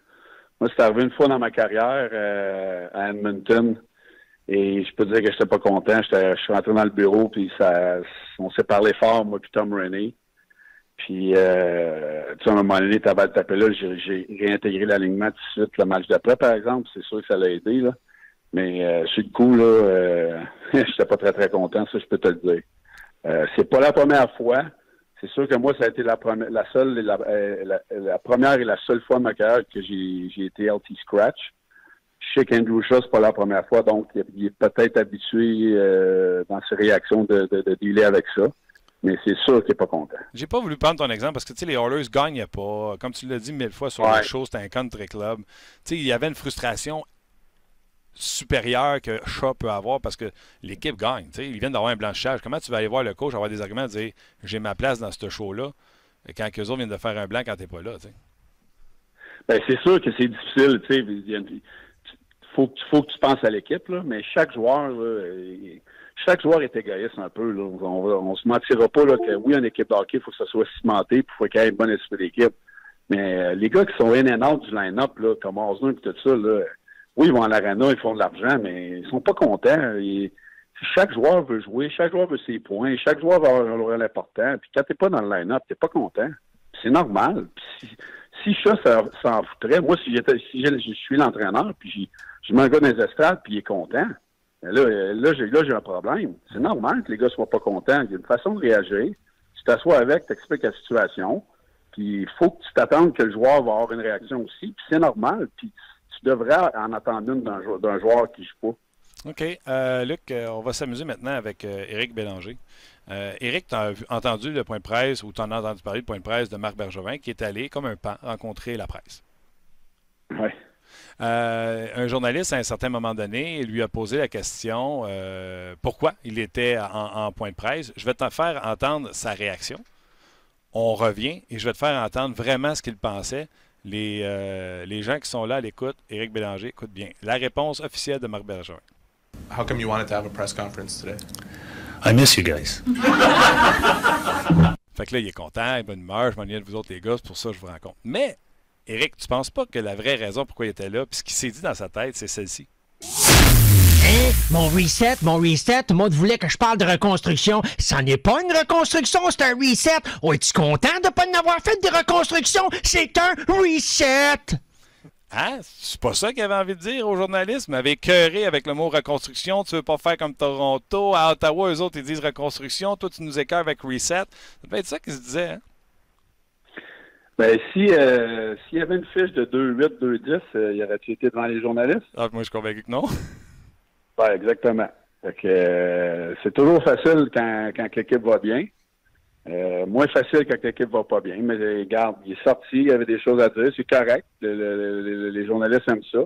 Moi, c'est arrivé une fois dans ma carrière à Edmonton et je peux dire que je n'étais pas content. Je suis rentré dans le bureau puis on s'est parlé fort, moi puis Tom Renney. Puis, tu sais, à un moment donné, t'avais le tapé là, j'ai réintégré l'alignement tout de suite le match d'après, par exemple. C'est sûr que ça l'a aidé, là. Mais sur le coup, là, j'étais pas très, très content, ça, je peux te le dire. C'est pas la première fois. C'est sûr que moi, ça a été la première et la seule fois de ma carrière que j'ai été LT Scratch. Je sais qu'Andrew Shaw, c'est pas la première fois, donc il est peut-être habitué dans ses réactions de dealer avec ça. Mais c'est sûr qu'il n'est pas content. J'ai pas voulu prendre ton exemple parce que tu sais, les Oilers ne gagnaient pas. Comme tu l'as dit 1000 fois sur le show, c'était un country club. Tu sais, il y avait une frustration supérieure que Shaw peut avoir parce que l'équipe gagne. Tu sais, ils viennent d'avoir un blanchissage. Comment tu vas aller voir le coach avoir des arguments de dire j'ai ma place dans ce show-là quand eux autres viennent de faire un blanc quand tu n'es pas là, tu sais? Ben, c'est sûr que c'est difficile, tu sais. Il faut que tu penses à l'équipe, là, mais chaque joueur est égoïste un peu. Là. On se mentira pas là, que oui, une équipe de hockey, il faut que ça soit cimenté, puis il faut qu'il y ait un bon esprit d'équipe. Mais les gars qui sont in and out du line-up, là, comme Osner et tout ça, là, oui, ils vont à l'arena, ils font de l'argent, mais ils sont pas contents. Chaque joueur veut jouer, chaque joueur veut ses points, chaque joueur va avoir un rôle important. Puis quand t'es pas dans le line-up, t'es pas content. C'est normal. Puis si ça s'en foutrait, moi, si je suis l'entraîneur, puis je mets un gars dans les estrades, puis il est content, là, j'ai un problème. C'est normal que les gars soient pas contents. Il y a une façon de réagir. Tu t'assois avec, tu expliques la situation, puis il faut que tu t'attendes que le joueur va avoir une réaction aussi, puis c'est normal, puis tu devrais en attendre une d'un joueur qui joue pas. OK. Luc, on va s'amuser maintenant avec Éric Bélanger. Éric, tu as entendu le point de presse, ou tu en as entendu parler du point de presse de Marc Bergevin, qui est allé, comme un pan, rencontrer la presse. Oui. Un journaliste, à un certain moment donné, lui a posé la question pourquoi il était en point de presse. Je vais te faire entendre sa réaction. On revient et je vais te faire entendre vraiment ce qu'il pensait. Les gens qui sont là à l'écoute, Éric Bélanger, écoute bien. La réponse officielle de Marc Bergevin. How come you wanted to have a press conference today? I miss you guys. Fait que là, il est content, il a bonne humeur, je m'ennuie de vous autres les gars, c'est pour ça que je vous rencontre. Mais, Éric, tu penses pas que la vraie raison pourquoi il était là, puis ce qu'il s'est dit dans sa tête, c'est celle-ci? Hein? Mon reset, tout le monde voulait que je parle de reconstruction. C'en est pas une reconstruction, c'est un reset. Oh, es-tu content de pas en avoir fait des reconstructions? C'est un reset! Hein? C'est pas ça qu'il avait envie de dire aux journalistes. Il m'avait écœuré avec le mot reconstruction. Tu veux pas faire comme Toronto. À Ottawa, eux autres, ils disent reconstruction. Toi, tu nous écœures avec reset. Ça devait être ça qu'ils se disaient, hein? Ben, s'il y avait une fiche de 2-8, 2-10, il aurait-tu été devant les journalistes? Ah, moi, je suis convaincu que non. Oui, exactement. Fait que, c'est toujours facile quand l'équipe va bien. Moins facile quand l'équipe va pas bien. Mais regarde, il est sorti, il y avait des choses à dire, c'est correct. Les journalistes aiment ça.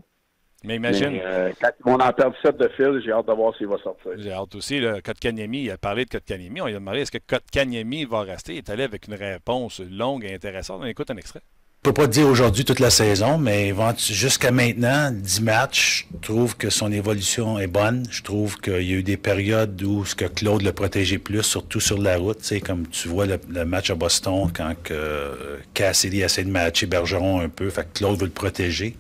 Mais imagine. Mais, quand on en perd 7 de fil, j'ai hâte de voir s'il va sortir. J'ai hâte aussi. Kotkaniemi, il a parlé de Kotkaniemi. On lui a demandé est-ce que Kotkaniemi va rester. Il est allé avec une réponse longue et intéressante. On écoute un extrait. Je peux pas te dire aujourd'hui toute la saison, mais jusqu'à maintenant, 10 matchs, je trouve que son évolution est bonne. Je trouve qu'il y a eu des périodes où ce que Claude l'a protégé plus, surtout sur la route. Tu sais, comme tu vois le match à Boston, quand Cassidy essaie de matcher Bergeron un peu, fait que Claude veut le protéger.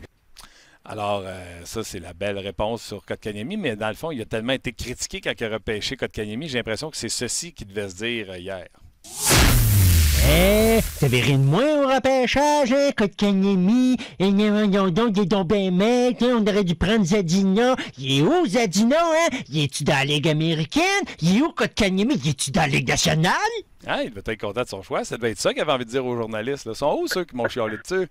Alors, ça, c'est la belle réponse sur Kotkaniemi, mais dans le fond, il a tellement été critiqué quand il a repêché Kotkaniemi, j'ai l'impression que c'est ceci qu'il devait se dire hier. T'avais rien de moins au repêchage, hein, Kotkaniemi, et donc des dons ben mecs, hein, on aurait dû prendre Zadina. Il est où, Zadina, hein? Il est-tu dans la Ligue américaine? Il est où, Kotkaniemi? Il est-tu dans la Ligue nationale? Ah, il devait être content de son choix. Ça devait être ça qu'il avait envie de dire aux journalistes. Là. Ils sont où, ceux qui m'ont chialé dessus?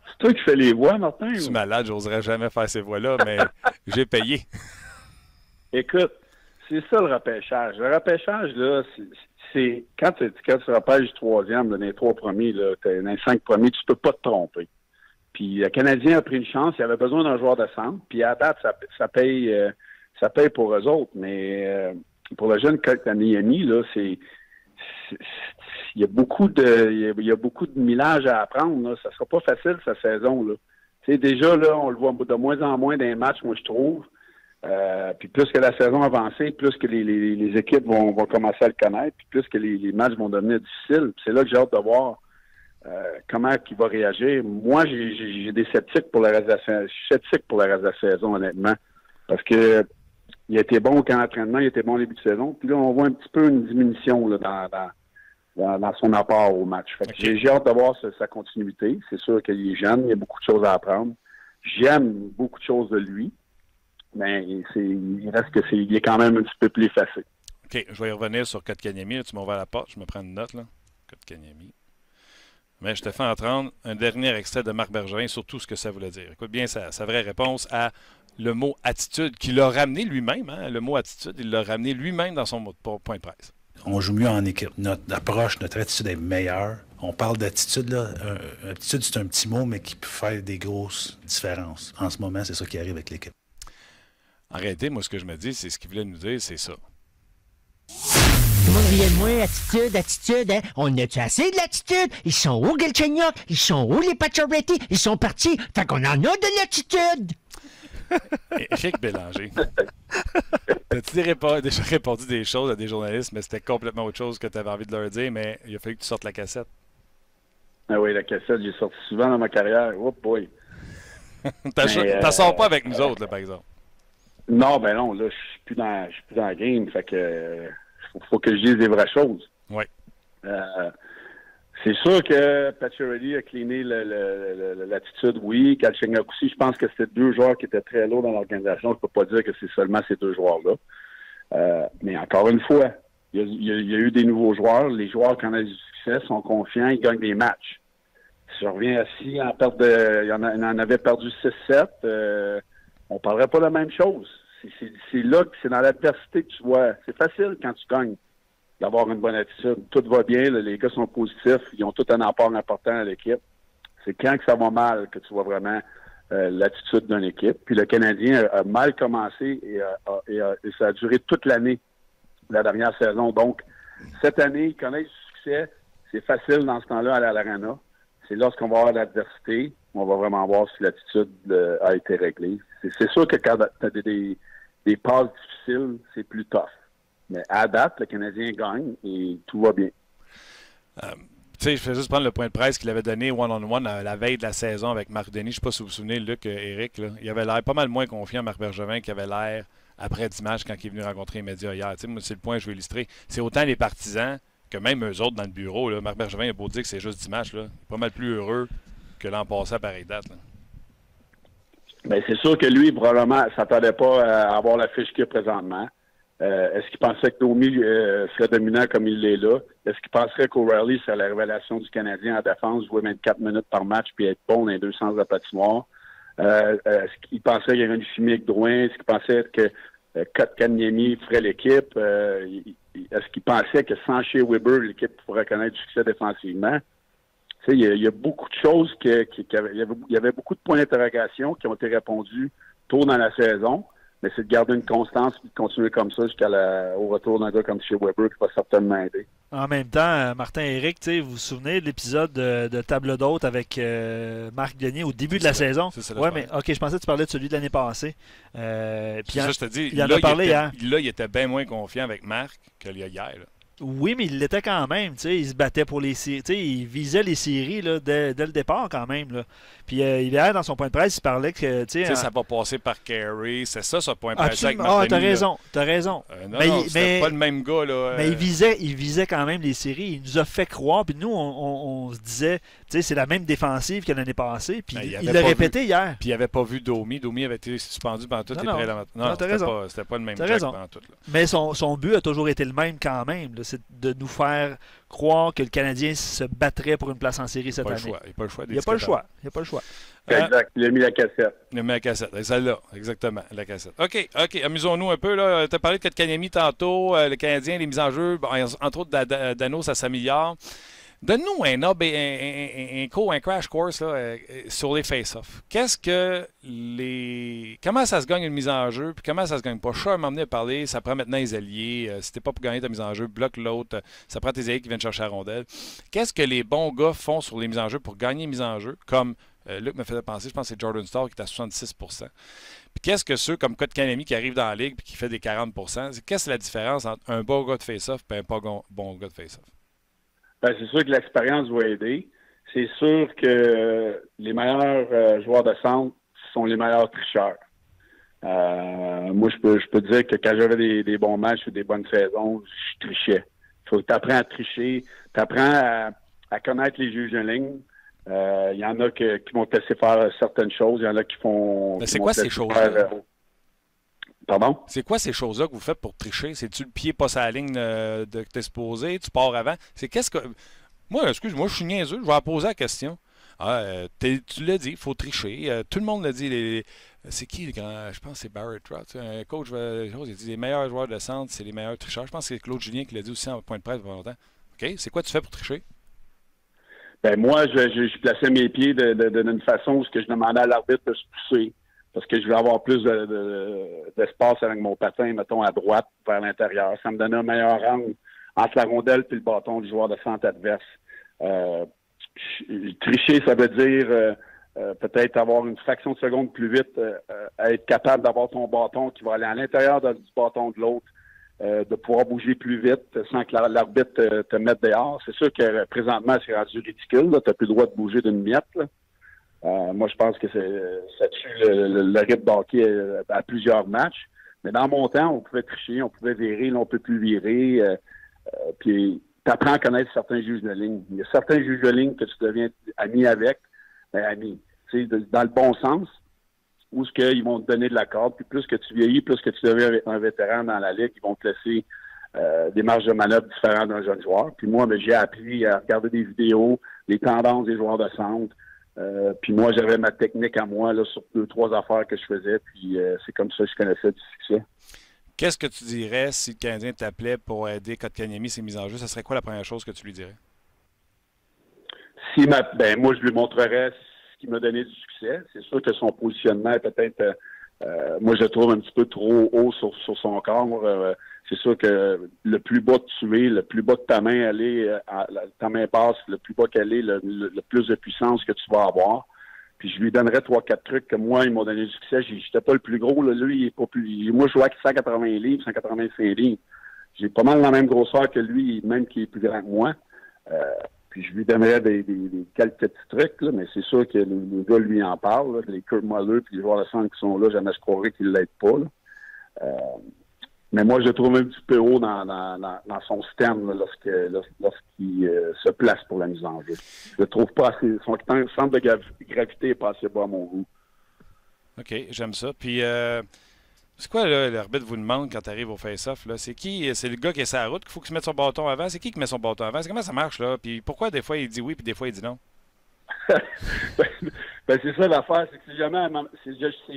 C'est toi qui fais les voix, Martin? Je suis malade, j'oserais jamais faire ces voix-là, mais j'ai payé. Écoute, c'est ça le repêchage. Le repêchage, là, c'est quand tu repêches troisième, là, dans les 3 premiers, là, dans les 5 premiers, tu peux pas te tromper. Puis le Canadien a pris une chance, il avait besoin d'un joueur de centre, puis à date, ça paye pour eux autres. Mais pour le jeune Kotkaniemi, là, il y a beaucoup de millage à apprendre. Là. Ça sera pas facile cette saison. Là. Tu sais, déjà, là, on le voit de moins en moins dans les matchs, moi je trouve. Puis plus que la saison avancée, plus que les équipes vont commencer à le connaître, puis plus que les matchs vont devenir difficiles. Puis c'est là que j'ai hâte de voir comment il va réagir. Moi, j'ai des sceptiques pour le reste de la saison. Je suis sceptique pour le reste de la saison, honnêtement. Parce que il a été bon au camp d'entraînement, il a été bon au début de saison. Puis là, on voit un petit peu une diminution là, dans son apport au match. Fait que j'ai hâte de voir sa continuité. C'est sûr qu'il est jeune, il y a beaucoup de choses à apprendre. J'aime beaucoup de choses de lui. Mais il reste que il est quand même un petit peu plus effacé. OK, je vais y revenir sur Kotkaniemi. Tu m'as ouvert la porte, je me prends une note, là. Kotkaniemi. Mais je te fais entendre un dernier extrait de Marc Bergevin sur tout ce que ça voulait dire. Écoute bien sa vraie réponse à le mot attitude qu'il a ramené lui-même. Hein? Le mot attitude, il l'a ramené lui-même dans son point de presse. On joue mieux en équipe. Notre approche, notre attitude est meilleure. On parle d'attitude, là. Attitude, c'est un petit mot, mais qui peut faire des grosses différences. En ce moment, c'est ça qui arrive avec l'équipe. En réalité, moi, ce que je me dis, c'est ce qu'il voulait nous dire, c'est ça. Tout le monde Écrivez-moi, attitude, hein? On a-tu assez de l'attitude? Ils sont où, Galchenyuk? Ils sont où, les Pacioretty? Ils sont partis. Fait qu'on en a de l'attitude. Éric Bélanger. T'as-tu déjà répondu des choses à des journalistes, mais c'était complètement autre chose que tu avais envie de leur dire, mais il a fallu que tu sortes la cassette. Ah oui, la cassette, j'ai sorti souvent dans ma carrière. Oh boy. T'en sors pas avec nous autres, là, par exemple. Non, ben non, là, je suis plus dans la game. Fait que faut que je dise les vraies choses. Oui. C'est sûr que Pacioretty a cleané l'attitude, oui. Galchenyuk aussi, je pense que c'était 2 joueurs qui étaient très lourds dans l'organisation. Je peux pas dire que c'est seulement ces 2 joueurs-là. Mais encore une fois, il y a eu des nouveaux joueurs. Les joueurs qui en ont du succès sont confiants, ils gagnent des matchs. Si je reviens assis, il en avait perdu 6-7. On parlerait pas de la même chose. C'est là que c'est dans l'adversité que tu vois. C'est facile quand tu gagnes d'avoir une bonne attitude. Tout va bien, là, les gars sont positifs, ils ont tout un apport important à l'équipe. C'est quand que ça va mal que tu vois vraiment l'attitude d'une équipe. Puis le Canadien a mal commencé et ça a duré toute l'année, la dernière saison. Donc, cette année, ils connaissent du succès. C'est facile dans ce temps-là aller à l'Arena. C'est lorsqu'on va avoir l'adversité, on va vraiment voir si l'attitude a été réglée. C'est sûr que quand tu as des passes difficiles, c'est plus tough. Mais à date, le Canadien gagne et tout va bien. Tu sais, je fais juste prendre le point de presse qu'il avait donné one-on-one à la veille de la saison avec Marc Denis. Je ne sais pas si vous vous souvenez, Luc, Éric, là, il avait l'air pas mal moins confiant, Marc Bergevin, qu'il avait l'air après 10 matchs quand il est venu rencontrer les médias hier. Tu sais, moi, c'est le point que je veux illustrer. C'est autant les partisans que même eux autres dans le bureau. Là, Marc Bergevin a beau dire que c'est juste 10 matchs. Là, il est pas mal plus heureux que l'an passé à pareille date. Là. Bien, c'est sûr que lui, probablement, ne s'attendait pas à avoir la fiche qu'il a présentement. Est-ce qu'il pensait que Domi serait dominant comme il l'est là? Est-ce qu'il penserait qu'O'Reilly serait la révélation du Canadien en défense, jouer 24 minutes par match puis être bon dans les 2 sens de la patinoire? Est-ce qu'il pensait qu'il y aurait une chimie avec Drouin? Est-ce qu'il pensait que Kotkaniemi ferait l'équipe? Est-ce qu'il pensait que sans chez Weber, l'équipe pourrait connaître du succès défensivement? Tu sais, il y a beaucoup de choses il y avait beaucoup de points d'interrogation qui ont été répondus tôt dans la saison. Mais c'est de garder une constance et de continuer comme ça jusqu'au retour d'un gars comme chez Weber qui va certainement aider. En même temps, Martin et Éric, vous vous souvenez de l'épisode de Table d'hôte avec Marc Denis au début de la saison? Oui, mais OK, je pensais que tu parlais de celui de l'année passée. Puis ça, je te dis, il en a parlé hier. Là, il était bien moins confiant avec Marc que hier. Là. Oui, mais il l'était quand même. Il se battait pour les séries. Il visait les séries là, dès le départ quand même. Là. Puis hier, dans son point de presse, il parlait que... Ça va passer par Carey. C'est ça, ce point de presse avec Marc Denis. T'as raison. C'était pas le même gars. Là, Mais il visait quand même les séries. Il nous a fait croire. Puis nous, on se disait, c'est la même défensive que l'année passée. Puis il l'a répété hier. Puis il n'avait pas vu Domi. Domi avait été suspendu pendant toutes les prélèvements. Non, c'était pas le même Jack pendant tout. Là. Mais son but a toujours été le même quand même. Là. C'est de nous faire croire que le Canadien se battrait pour une place en série cette année. Il n'y a pas le choix. Il n'y a pas le choix. Exact. Il a mis la cassette. Il a mis la cassette. C'est celle-là, exactement, la cassette. OK, amusons-nous un peu. Tu as parlé de Kotkaniemi tantôt, le Canadien, les mises en jeu, entre autres, Dano, ça s'améliore. Donne-nous un crash course là, sur les face-offs. Comment ça se gagne une mise en jeu, puis comment ça se gagne pas? Charles m'a amené à parler, ça prend maintenant les alliés. Si t'es pas pour gagner ta mise en jeu, bloque l'autre. Ça prend tes alliés qui viennent chercher la rondelle. Qu'est-ce que les bons gars font sur les mises en jeu pour gagner une mise en jeu? Comme Luc me faisait penser, je pense que c'est Jordan Starr qui est à 66 %. Puis qu'est-ce que ceux comme Kotkaniemi qui arrivent dans la ligue et qui fait des 40 %? Qu'est-ce que c'est la différence entre un bon gars de face-off et un pas bon gars de face-off? Ben, c'est sûr que l'expérience va aider. C'est sûr que les meilleurs joueurs de centre sont les meilleurs tricheurs. Moi, je peux dire que quand j'avais des bons matchs ou des bonnes saisons, je trichais. Il faut que tu apprennes à tricher. Tu apprends à connaître les juges de ligne. Il y en a qui vont te laisser faire certaines choses. Il y en a qui font... Mais c'est quoi ces choses-là? Pardon? C'est quoi ces choses-là que vous faites pour tricher? C'est-tu le pied pas sur la ligne de t'es supposé? Tu pars avant? Moi, excuse-moi, je suis niaiseux. Je vais en poser la question. Tu l'as dit, il faut tricher. Tout le monde l'a dit. C'est qui le grand? Je pense que c'est Barrett Trotz. Un coach, il dit les meilleurs joueurs de centre, c'est les meilleurs tricheurs. Je pense que c'est Claude Julien qui l'a dit aussi en point de presse pendant longtemps. OK? C'est quoi tu fais pour tricher? Ben moi, je plaçais mes pieds d'une façon où je demandais à l'arbitre de se pousser. Parce que je voulais avoir plus d'espace avec mon patin, mettons, à droite, vers l'intérieur. Ça me donnait un meilleur angle entre la rondelle et le bâton du joueur de centre adverse. Tricher, ça veut dire peut-être avoir une fraction de seconde plus vite, être capable d'avoir ton bâton qui va aller à l'intérieur du bâton de l'autre, de pouvoir bouger plus vite sans que l'arbitre te mette dehors. C'est sûr que présentement, c'est rendu ridicule. Tu n'as plus le droit de bouger d'une miette. Moi, je pense que ça tue le rythme d'hockey à plusieurs matchs. Mais dans mon temps, on pouvait tricher, on pouvait virer, là, on ne peut plus virer. Puis, tu apprends à connaître certains juges de ligne. Il y a certains juges de ligne que tu deviens ami avec, ami, tu sais, dans le bon sens, où ce qu'ils vont te donner de la corde. Puis plus que tu vieillis, plus que tu deviens un vétéran dans la ligue, ils vont te laisser des marges de manœuvre différentes d'un jeune joueur. Puis moi, j'ai appris à regarder des vidéos, les tendances des joueurs de centre. Puis moi, j'avais ma technique à moi là, sur 2-3 affaires que je faisais. Puis c'est comme ça que je connaissais du succès. Qu'est-ce que tu dirais si le Canadien t'appelait pour aider Kotkaniemi ses mises en jeu? Ça serait quoi la première chose que tu lui dirais? Moi, je lui montrerais ce qui m'a donné du succès. C'est sûr que son positionnement est peut-être, moi, je le trouve un petit peu trop haut sur son corps. C'est sûr que le plus bas que tu es, le plus bas que ta main ta main passe, le plus bas qu'elle est, le plus de puissance que tu vas avoir. Puis je lui donnerais 3-4 trucs que moi, ils m'ont donné du succès. J'étais pas le plus gros. Là. Lui, il est pas plus. Moi, je jouais avec 180 livres, 185 livres. J'ai pas mal la même grosseur que lui, même qui est plus grand que moi. Puis je lui donnerais quelques petits trucs, là, mais c'est sûr que le gars lui en parle. Là, les Kurt Muller puis les joueurs de centre qui sont là, jamais je croirais qu'ils ne l'aident pas. Là. Mais moi, je le trouve un petit peu haut dans son stand là, lorsqu'il se place pour la mise en jeu. Je le trouve pas assez. Son centre de gravité n'est pas assez bas à mon goût. OK, j'aime ça. Puis, c'est quoi, là, l'arbitre vous demande quand tu arrives au face-off? Là? C'est qui? C'est le gars qui est sur la route qu'il faut qu'il se mette son bâton avant? C'est qui met son bâton avant? Comment ça marche, là? Puis pourquoi des fois il dit oui puis des fois il dit non? C'est ça l'affaire, c'est que c'est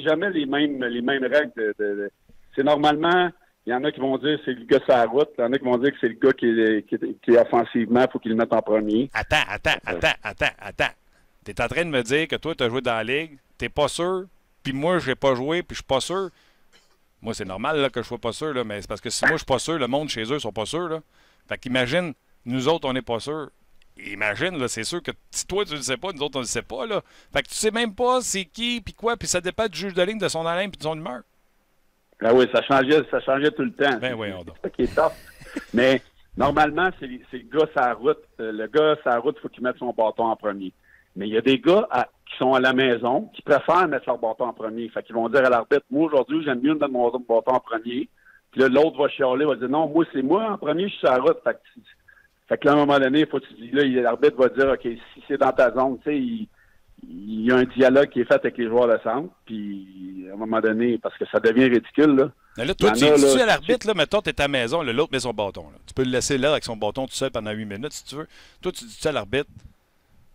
jamais les mêmes règles. C'est normalement, il y en a qui vont dire que c'est le gars sur la route, il y en a qui vont dire que c'est le gars qui est offensivement, il faut qu'il le mette en premier. Attends. T'es en train de me dire que toi, tu as joué dans la ligue, t'es pas sûr, puis moi, j'ai pas joué, puis je suis pas sûr. Moi, c'est normal là, que je sois pas sûr, là, mais c'est parce que si moi, je suis pas sûr, le monde chez eux sont pas sûrs. Là. Fait qu'imagine, nous autres, on n'est pas sûrs. Imagine, là, c'est sûr que si toi, tu le sais pas, nous autres, on le sait pas. Là. Fait que tu sais même pas c'est qui, puis quoi, puis ça dépend du juge de ligne, de son haleine, puis de son humeur. Ah oui, ça changeait tout le temps. Ben oui, on c'est ça qui est top. Mais normalement, c'est le gars sur la route. Le gars sur la route, il faut qu'il mette son bâton en premier. Mais il y a des gars qui sont à la maison qui préfèrent mettre leur bâton en premier. Fait qu'ils vont dire à l'arbitre, moi aujourd'hui, j'aime mieux mettre mon bâton en premier. Puis là, l'autre va chialer, va dire non, moi, c'est moi en premier, je suis sur la route. Fait que là, à un moment donné, il faut que tu dis, là, l'arbitre va dire, OK, si c'est dans ta zone, tu sais, il y a un dialogue qui est fait avec les joueurs de centre, puis à un moment donné, parce que ça devient ridicule, là. Mais là, toi, tu dis à l'arbitre, là, mettons, t'es à ta maison, l'autre met son bâton. Là. Tu peux le laisser là avec son bâton tout seul pendant 8 minutes, si tu veux. Toi, tu dis à l'arbitre,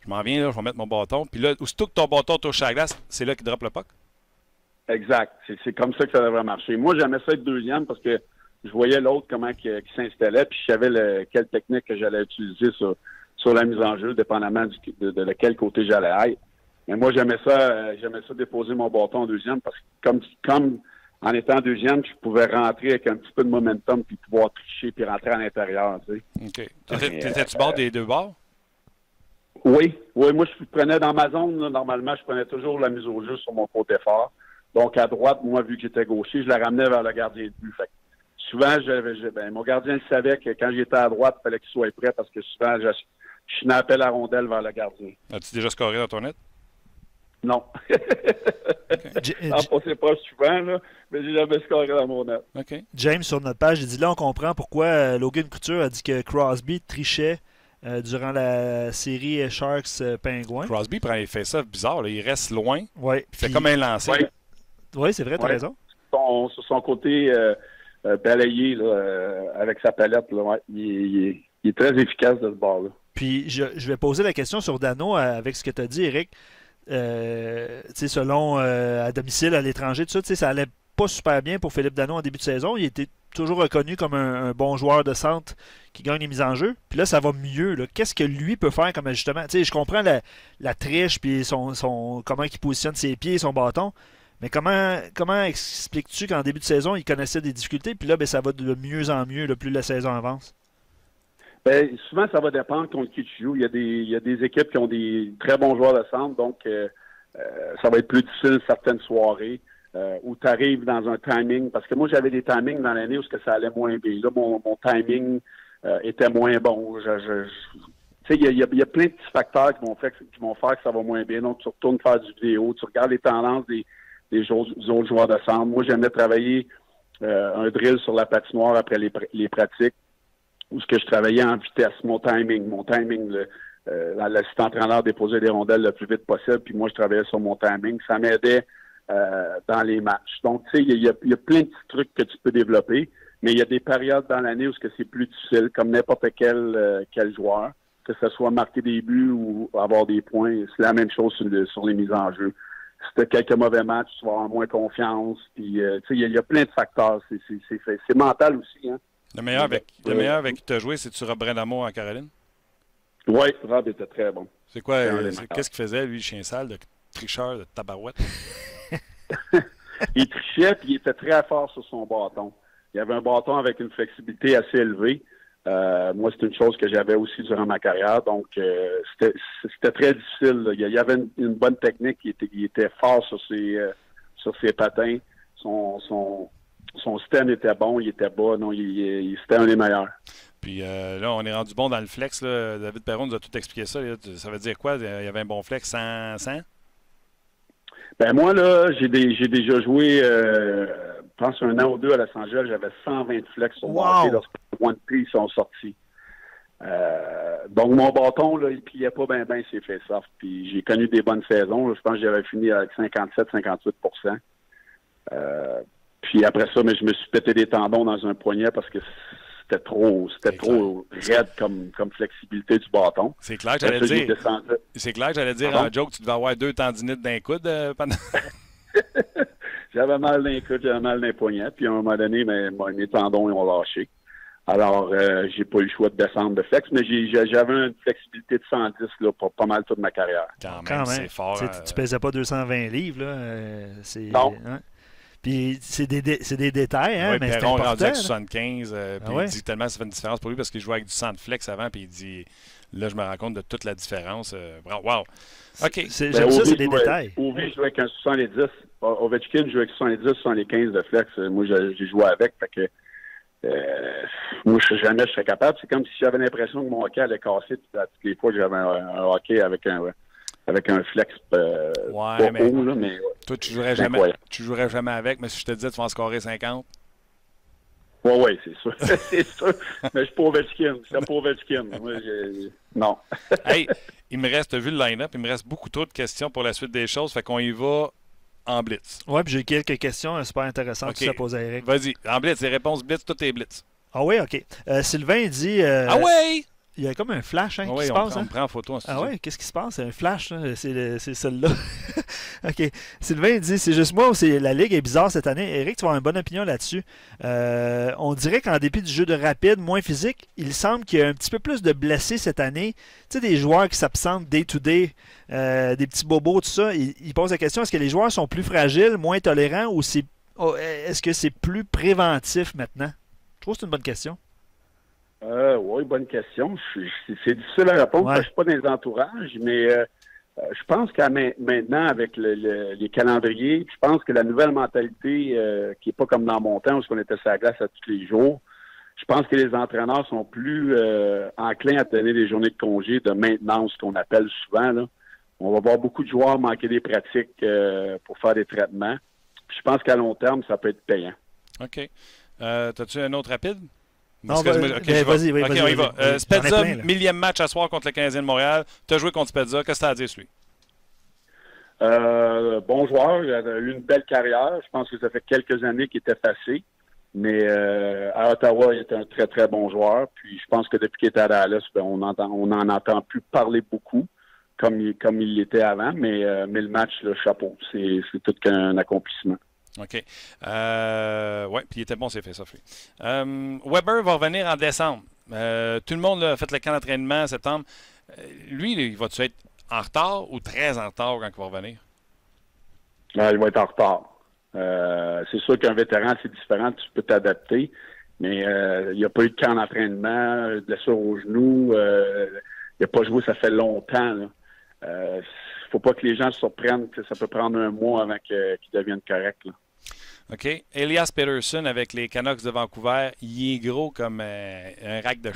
je m'en viens, là, je vais mettre mon bâton, puis là, aussitôt que ton bâton touche à la glace, c'est là qu'il droppe le puck. Exact. C'est comme ça que ça devrait marcher. Moi, j'aimais ça être deuxième parce que je voyais l'autre comment il s'installait, puis je savais quelle technique que j'allais utiliser sur la mise en jeu, dépendamment de quel côté j'allais être. Mais moi, j'aimais ça déposer mon bâton en deuxième parce que comme en étant deuxième, je pouvais rentrer avec un petit peu de momentum puis pouvoir tricher puis rentrer à l'intérieur. Tu sais. OK. T'étais-tu bord des deux bords? Oui, moi, je prenais dans ma zone, là, normalement, je prenais toujours la mise au jeu sur mon côté fort. Donc, à droite, moi, vu que j'étais gaucher, je la ramenais vers le gardien de but. Fait que souvent, mon gardien le savait que quand j'étais à droite, il fallait qu'il soit prêt parce que souvent, je snappais la rondelle vers le gardien. As-tu déjà scoré dans ton net? Non. C'est pas souvent, là, mais j'ai jamais scoré dans mon net. Okay. James, sur notre page, il dit là, on comprend pourquoi Logan Couture a dit que Crosby trichait durant la série Sharks-Pingouins. Crosby prend les face-offs bizarres. Là. Il reste loin. Ouais, il fait comme un lancé. Oui, c'est vrai, tu as raison. Sur son côté balayé là, avec sa palette, là, il est très efficace de ce bord-là. Puis je vais poser la question sur Dano avec ce que tu as dit, Eric. Selon à domicile, à l'étranger, tout ça, ça allait pas super bien pour Philippe Dano en début de saison. Il était toujours reconnu comme un bon joueur de centre qui gagne les mises en jeu. Puis là, ça va mieux. Là. Qu'est-ce que lui peut faire comme ajustement? Je comprends la triche puis comment il positionne ses pieds et son bâton. Mais comment expliques-tu qu'en début de saison, il connaissait des difficultés, puis là, ça va de mieux en mieux plus la saison avance? Ben, souvent, ça va dépendre contre qui tu joues. Il y a des équipes qui ont des très bons joueurs de centre, donc ça va être plus difficile certaines soirées où tu arrives dans un timing. Parce que moi, j'avais des timings dans l'année où ça allait moins bien. Là, mon timing était moins bon. Tu sais, il y a plein de petits facteurs qui vont faire que ça va moins bien. Donc, tu retournes faire du vidéo, tu regardes les tendances des autres joueurs de centre. Moi, j'aimais travailler un drill sur la patinoire après les pratiques, où ce que je travaillais en vitesse, mon timing, l'assistant-entraîneur déposait des rondelles le plus vite possible, puis moi, je travaillais sur mon timing. Ça m'aidait dans les matchs. Donc, tu sais, il y a plein de petits trucs que tu peux développer, mais il y a des périodes dans l'année où c'est plus difficile, comme n'importe quel joueur, que ce soit marquer des buts ou avoir des points. C'est la même chose sur les mises en jeu. Si tu as quelques mauvais matchs, tu vas avoir moins confiance. Puis, tu sais, il y a plein de facteurs. C'est mental aussi, hein. Le meilleur avec qui tu as joué, c'est-tu Rob Brind'Amour en Caroline? Oui, Rob était très bon. C'est quoi? Qu'est-ce qu'il faisait, lui, le chien sale, de tricheur, de tabarouette? Il trichait, puis il était très fort sur son bâton. Il avait un bâton avec une flexibilité assez élevée. Moi, c'est une chose que j'avais aussi durant ma carrière. Donc, c'était très difficile, là. Il y avait une bonne technique. Il était fort sur ses patins. Son stem était bon, il était bas. Non, c'était un des meilleurs. Puis là, on est rendu bon dans le flex. Là. David Perron nous a tout expliqué ça. Là. Ça veut dire quoi? Il y avait un bon flex sans? Ben moi, là, j'ai déjà joué, je pense, un an ou deux à Los Angeles. J'avais 120 flex sur mon bâton lorsque les One Piece sont sortis. Donc, mon bâton, là, il pliait pas bien ses face-off. Puis j'ai connu des bonnes saisons. Là. Je pense que j'avais fini avec 57-58%. Puis après ça, mais je me suis pété des tendons dans un poignet parce que c'était trop raide comme flexibilité du bâton. C'est clair que j'allais dire en joke, tu devais avoir 2 tendinites d'un coude pendant... J'avais mal d'un coude, j'avais mal d'un poignet, puis à un moment donné, mes tendons ils ont lâché. Alors, j'ai pas eu le choix de descendre de flex, mais j'avais une flexibilité de 110 là, pour pas mal toute ma carrière. Quand même. C'est fort. Tu pesais pas 220 livres, là. Non. Hein? Puis c'est des détails, hein, oui, mais c'est Perron important. rendu avec 75, puis ouais. il dit tellement ça fait une différence pour lui parce qu'il jouait avec du sang de flex avant, puis il dit, là, je me rends compte de toute la différence. Wow. OK. J'aime ça, c'est des détails. Ovi jouait avec un 70. Ovechkin jouait avec 70-75 de flex. Moi, j'ai joué avec, fait que moi, jamais je serais capable. C'est comme si j'avais l'impression que mon hockey allait casser toutes les fois que j'avais un hockey avec un flex ouais, mais, haut, là, mais toi, tu jouerais jamais avec, mais si je te disais tu vas en scorer 50? Oui, c'est sûr. C'est sûr. Mais je suis pas Ovechkin. Je suis pas Ovechkin. Moi, non. Hey, il me reste, vu le line-up, il me reste beaucoup trop de questions pour la suite des choses, fait qu'on y va en blitz. Oui, puis j'ai quelques questions super intéressantes que tu as posées à Eric. Vas-y, en blitz, les réponses blitz, tout est blitz. Ah oui, OK. Sylvain dit... ah oui! Il y a comme un flash qui se on passe. On prend en photo en studio. Ah oui, qu'est-ce qui se passe? C'est un flash, là. C'est celle-là. OK. Sylvain dit, c'est juste moi ou la Ligue est bizarre cette année? Eric, tu vas avoir une bonne opinion là-dessus. On dirait qu'en dépit du jeu de rapide, moins physique, il semble qu'il y a un petit peu plus de blessés cette année. Tu sais, des joueurs qui s'absentent day-to-day, des petits bobos, tout ça. Il pose la question, est-ce que les joueurs sont plus fragiles, moins tolérants ou est-ce que c'est plus préventif maintenant? Je trouve que c'est une bonne question. Oui, bonne question. C'est difficile à répondre parce que je ne suis pas dans les entourages, mais je pense qu'à maintenant, avec les calendriers, je pense que la nouvelle mentalité, qui n'est pas comme dans mon temps où on était sur la glace à tous les jours, je pense que les entraîneurs sont plus enclins à donner des journées de congé de maintenance, qu'on appelle souvent. Là. On va voir beaucoup de joueurs manquer des pratiques pour faire des traitements. Puis je pense qu'à long terme, ça peut être payant. OK. As-tu un autre rapide? Non, vas-y, OK, on y va. Spezza, 1000e match à soir contre le Canadien de Montréal. Tu as joué contre Spezza. Qu'est-ce que tu as à dire sur lui? Bon joueur. Il a eu une belle carrière. Je pense que ça fait quelques années qu'il était effacé. Mais à Ottawa, il était un très, très bon joueur. Puis je pense que depuis qu'il était à Dallas, on n'en entend plus parler beaucoup, comme il l'était avant. Mais le match, le chapeau, c'est tout qu'un accomplissement. OK. Oui, puis il était bon, c'est fait ça. Weber va revenir en décembre. Tout le monde a fait le camp d'entraînement en septembre. Lui, il va-tu être en retard ou très en retard quand il va revenir? Il va être en retard. C'est sûr qu'un vétéran, c'est différent, tu peux t'adapter. Mais il n'a pas eu de camp d'entraînement, blessure au genou. Il n'a pas joué, ça fait longtemps. Il ne faut pas que les gens se surprennent que ça peut prendre un mois avant qu'il devienne correct. Là. OK. Elias Pettersson avec les Canucks de Vancouver, il est gros comme un rack de,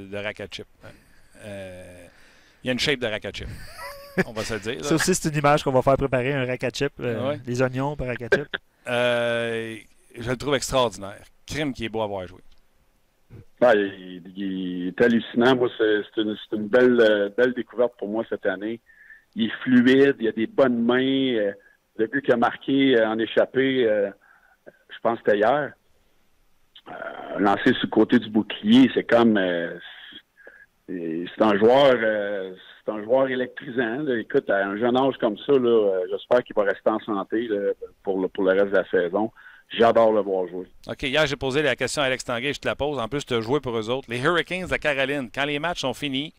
de rack à chip. Il y a une shape de rack à chip. On va se le dire. Là. Ça aussi, c'est une image qu'on va faire préparer, un rack à chip. Les oignons par rack à chip. Je le trouve extraordinaire. Crime qui est beau à voir jouer. Il est hallucinant. Moi, c'est une belle découverte pour moi cette année. Il est fluide, il a des bonnes mains. Depuis qu'il a marqué en échappée, je pense que c'était hier, lancé sur le côté du bouclier, c'est comme... c'est un joueur électrisant. Là. Écoute, à un jeune âge comme ça, j'espère qu'il va rester en santé là, pour le reste de la saison. J'adore le voir jouer. OK, hier, j'ai posé la question à Alex Tanguay, je te la pose. En plus, tu as joué pour eux autres. Les Hurricanes de Caroline, quand les matchs sont finis,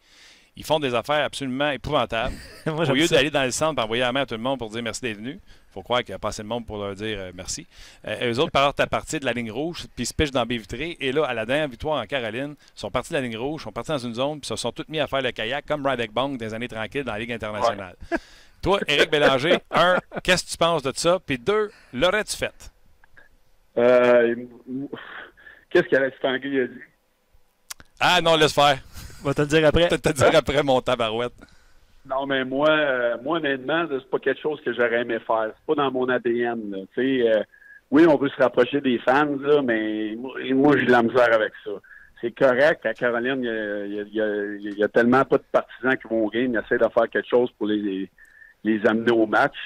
ils font des affaires absolument épouvantables. Moi, au lieu d'aller dans le centre et envoyer la main à tout le monde pour dire merci d'être venu, il faut croire qu'il n'y a pas assez de monde pour leur dire merci. Eux autres partent à partir de la ligne rouge, puis ils se pichent dans la baie vitrée. Et là, à la dernière victoire en Caroline, ils sont partis de la ligne rouge, ils sont partis dans une zone, puis ils se sont tous mis à faire le kayak comme Radek Bong des années tranquilles dans la Ligue internationale. Ouais. Toi, Éric Bélanger, qu'est-ce que tu penses de ça? Puis 2, l'aurais-tu fait? Qu'est-ce qu'Alex Tanguay a dit? Ah non, laisse faire. On va te le dire après. Je vais te le dire après, mon tabarouette. Non, mais moi, honnêtement, c'est pas quelque chose que j'aurais aimé faire. C'est pas dans mon ADN. Oui, on veut se rapprocher des fans, là, mais moi, j'ai de la misère avec ça. C'est correct. À Caroline, il y a tellement pas de partisans qui vont au game. Ils essaient de faire quelque chose pour les amener au match.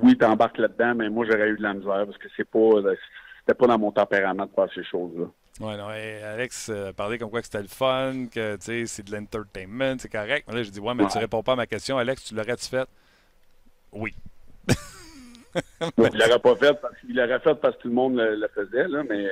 Oui, t'embarques là-dedans, mais moi, j'aurais eu de la misère parce que c'était pas dans mon tempérament de faire ces choses-là. Oui, non, Alex parlait comme quoi que c'était le fun, que c'est de l'entertainment, c'est correct. Mais là, je dis, ouais, mais tu réponds pas à ma question. Alex, tu l'aurais-tu fait? Oui. Il l'aurait pas fait parce que tout le monde le faisait, là, mais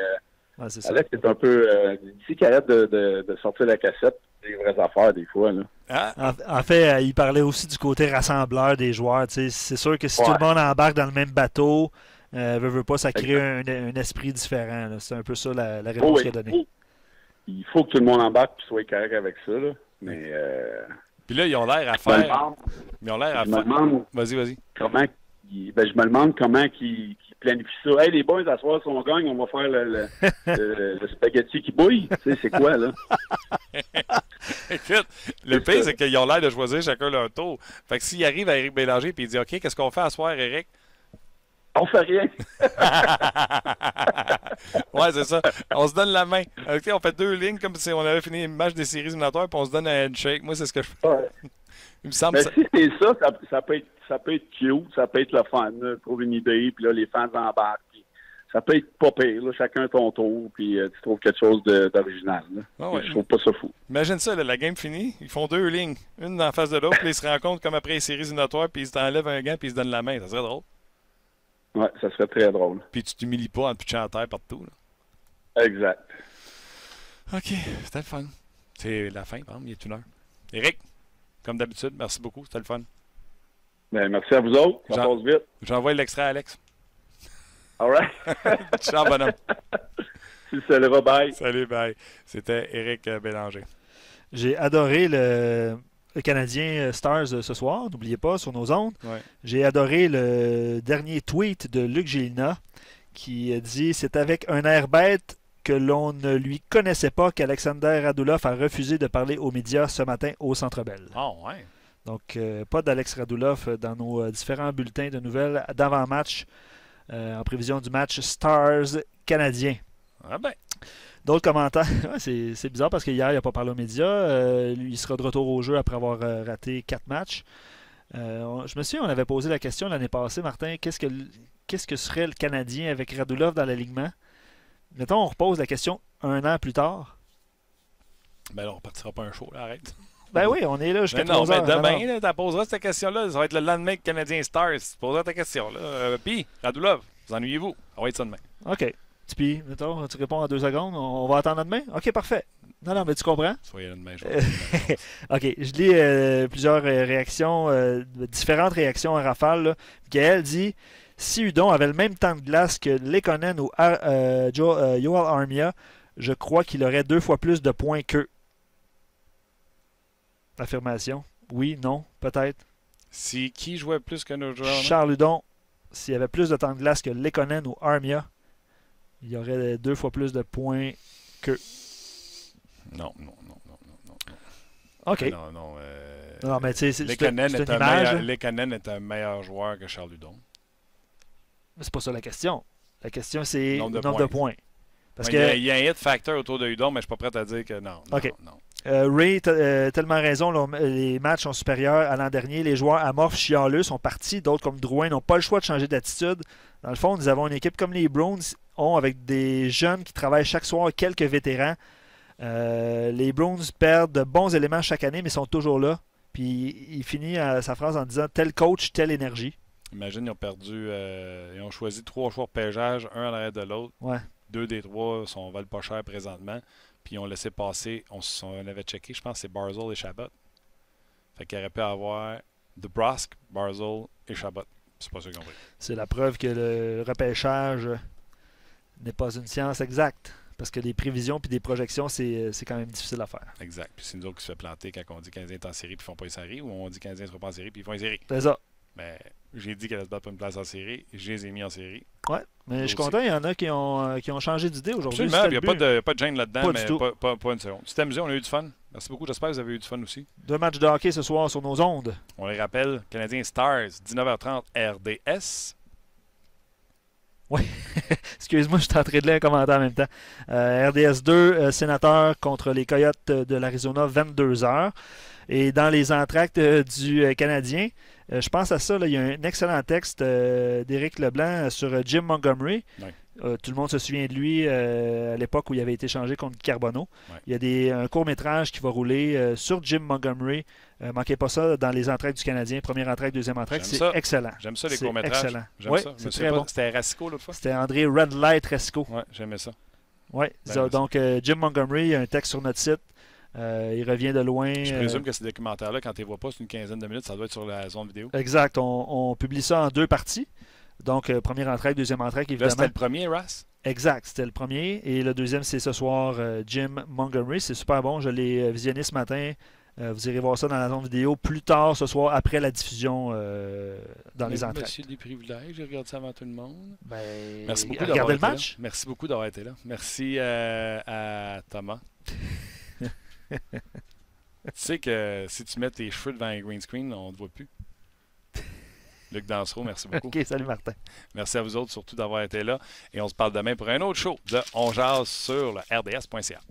c'est Alex est un peu... d'ici qu'il arrête de sortir la cassette, des vraies affaires des fois. Là. Ah. En fait, il parlait aussi du côté rassembleur des joueurs. C'est sûr que si tout le monde embarque dans le même bateau... veut pas, ça crée un esprit différent. Là. C'est un peu ça la réponse qu'il a donnée. Il faut que tout le monde embarque et soit correct avec ça. Là. Mais puis là, ils ont l'air à faire. Vas-y. Je me demande comment ils planifient ça. Hey, les boys, à soir, si on gagne, on va faire le spaghetti qui bouille. Tu sais, c'est quoi, là? Écoute, le pire, c'est qu'ils ont l'air de choisir chacun leur tour. Fait que s'il arrive à Éric Bélanger et il dit OK, qu'est-ce qu'on fait à soir, Éric? On fait rien. Ouais, c'est ça. On se donne la main. OK, on fait 2 lignes comme si on avait fini une match des séries éliminatoires puis on se donne un handshake. Moi, c'est ce que je fais. Ouais. Il me semble mais si c'est ça peut être cute, ça peut être le fun. Trouver une idée, puis là, les fans embarquent. Puis ça peut être pas pire. Là, chacun ton tour, puis tu trouves quelque chose d'original. Ouais. Je trouve pas ça fou. Imagine ça, là, la game finie, ils font 2 lignes, une en face de l'autre, puis ils se rencontrent comme après les séries éliminatoires, puis ils t'enlèvent un gant, puis ils se donnent la main. Ça serait drôle. Ouais, ça serait très drôle. Puis tu t'humilies pas en te pitchant à terre partout. Là. Exact. OK, c'était le fun. C'est la fin, par exemple, il est 1 heure. Éric, comme d'habitude, merci beaucoup, c'était le fun. Ben, merci à vous autres, ça passe vite. J'envoie l'extrait à Alex. All right. Ciao, bonhomme. Salut, bye. Salut, bye. C'était Éric Bélanger. J'ai adoré le Canadien Stars ce soir, n'oubliez pas, sur nos ondes. Ouais. J'ai adoré le dernier tweet de Luc Gélina qui dit « C'est avec un air bête que l'on ne lui connaissait pas qu'Alexander Radulov a refusé de parler aux médias ce matin au Centre Bell. » Oh, ouais. Donc, pas d'Alex Radulov dans nos différents bulletins de nouvelles d'avant-match en prévision du match Stars canadien. Ah ben. D'autres commentaires. C'est bizarre parce qu'hier, il n'a pas parlé aux médias. Il sera de retour au jeu après avoir raté 4 matchs. Je me souviens, on avait posé la question l'année passée, Martin, qu'est-ce que serait le Canadien avec Radulov dans l'alignement? Mettons, on repose la question 1 an plus tard. Ben là, on ne repartira pas un show, là, arrête. Ben oui, on est là jusqu'à 3 heures. Demain, tu poseras cette question-là. Ça va être le lendemain que Canadien Stars. Tu poseras ta question. Là. Puis, Radulov, vous ennuyez-vous? On va être ça demain. OK. Puis, mettons, tu réponds en 2 secondes. On va attendre demain? OK, parfait. Non, mais tu comprends? Soyez là demain. OK. Je lis plusieurs réactions, différentes réactions en rafale. Là. Gaël dit « Si Hudon avait le même temps de glace que Lekonen ou Joel Armia, je crois qu'il aurait 2 fois plus de points qu'eux. Affirmation. Oui, non, peut-être. Si qui jouait plus que nos joueurs? Charles Hudon, s'il avait plus de temps de glace que Lekonen ou Armia, il y aurait 2 fois plus de points qu'eux. Non. OK. Non. Non, mais tu sais, c'est Lekonen une image. Lekonen est un meilleur joueur que Charles Hudon. Mais c'est pas ça la question. La question, c'est Nombre le de nombre de points. Parce Ouais, que il y a un hit factor autour de Hudon, mais je suis pas prêt à dire que non. OK. Non. Ray a tellement raison, les matchs sont supérieurs à l'an dernier. Les joueurs amorphes chialeux sont partis. D'autres comme Drouin n'ont pas le choix de changer d'attitude. Dans le fond, nous avons une équipe comme les Browns ont avec des jeunes qui travaillent chaque soir, quelques vétérans. Les Browns perdent de bons éléments chaque année, mais sont toujours là. Puis il finit sa phrase en disant « tel coach, telle énergie ». Imagine, ils ont perdu, ils ont choisi 3 joueurs pégeage, un à l'arrêt de l'autre. Ouais. 2 des 3 valent pas cher présentement. Puis ils ont laissé passer, on avait checké, je pense que c'est Barzell et Chabot. Fait qu'il aurait pu avoir DeBrusque, Barzell et Chabot. C'est pas ça qu'ils ont pris. C'est la preuve que le repêchage n'est pas une science exacte. Parce que des prévisions puis des projections, c'est quand même difficile à faire. Exact. Puis c'est nous autres qui se fait planter quand on dit que Canadien est en série puis ils font pas une série, ou on dit que Canadien ne sera pas en série puis ils font une série. C'est ça. Mais j'ai dit qu'elle allait se battre pour une place en série, je les ai mis en série. Ouais, mais je suis content, il y en a qui ont changé d'idée aujourd'hui. Absolument, il n'y a pas de gêne là-dedans, Pas mais du tout. pas une seconde. Tu t'es amusé, on a eu du fun. Merci beaucoup, j'espère que vous avez eu du fun aussi. 2 matchs de hockey ce soir sur nos ondes. On les rappelle, Canadien Stars, 19h30 RDS. Oui, excuse-moi, je suis en train de lire un commentaire en même temps. RDS 2, Sénateur contre les Coyotes de l'Arizona, 22h. Et dans les entractes du Canadien, je pense à ça, là, il y a un excellent texte d'Éric Leblanc sur Jim Montgomery. Ouais. Tout le monde se souvient de lui à l'époque où il avait été changé contre Carbonneau. Ouais. Il y a un court-métrage qui va rouler sur Jim Montgomery. Manquez pas ça dans les entractes du Canadien. Première entracte, deuxième entracte. C'est excellent. J'aime ça, les C'est courts-métrages. excellent. J'aime Ouais, ça. c'est très bon. C'était Racicot l'autre fois? C'était André Red Light Resco. Ouais, j'aimais ça. Oui, Ben, donc Jim Montgomery, il y a un texte sur notre site. Il revient de loin. Je présume que ces documentaires-là, quand tu les vois pas, c'est une quinzaine de minutes, ça doit être sur la zone vidéo. Exact. On publie ça en 2 parties. Donc, première entrée, deuxième entrée, Là, évidemment. c'était le premier, Ras? Exact, c'était le premier. Et le deuxième, c'est ce soir, Jim Montgomery. C'est super bon. Je l'ai visionné ce matin. Vous irez voir ça dans la zone vidéo plus tard ce soir, après la diffusion dans les entrées. Monsieur des privilèges, j'ai regardé ça avant tout le monde. Ben, Merci beaucoup regardez d'avoir le été match. là. Merci beaucoup d'avoir été là. Merci à Thomas. Tu sais que si tu mets tes cheveux devant un green screen, on ne te voit plus. Luc Dansereau, merci beaucoup. OK, salut Martin. Merci à vous autres surtout d'avoir été là. Et on se parle demain pour un autre show de On Jase sur le RDS.ca.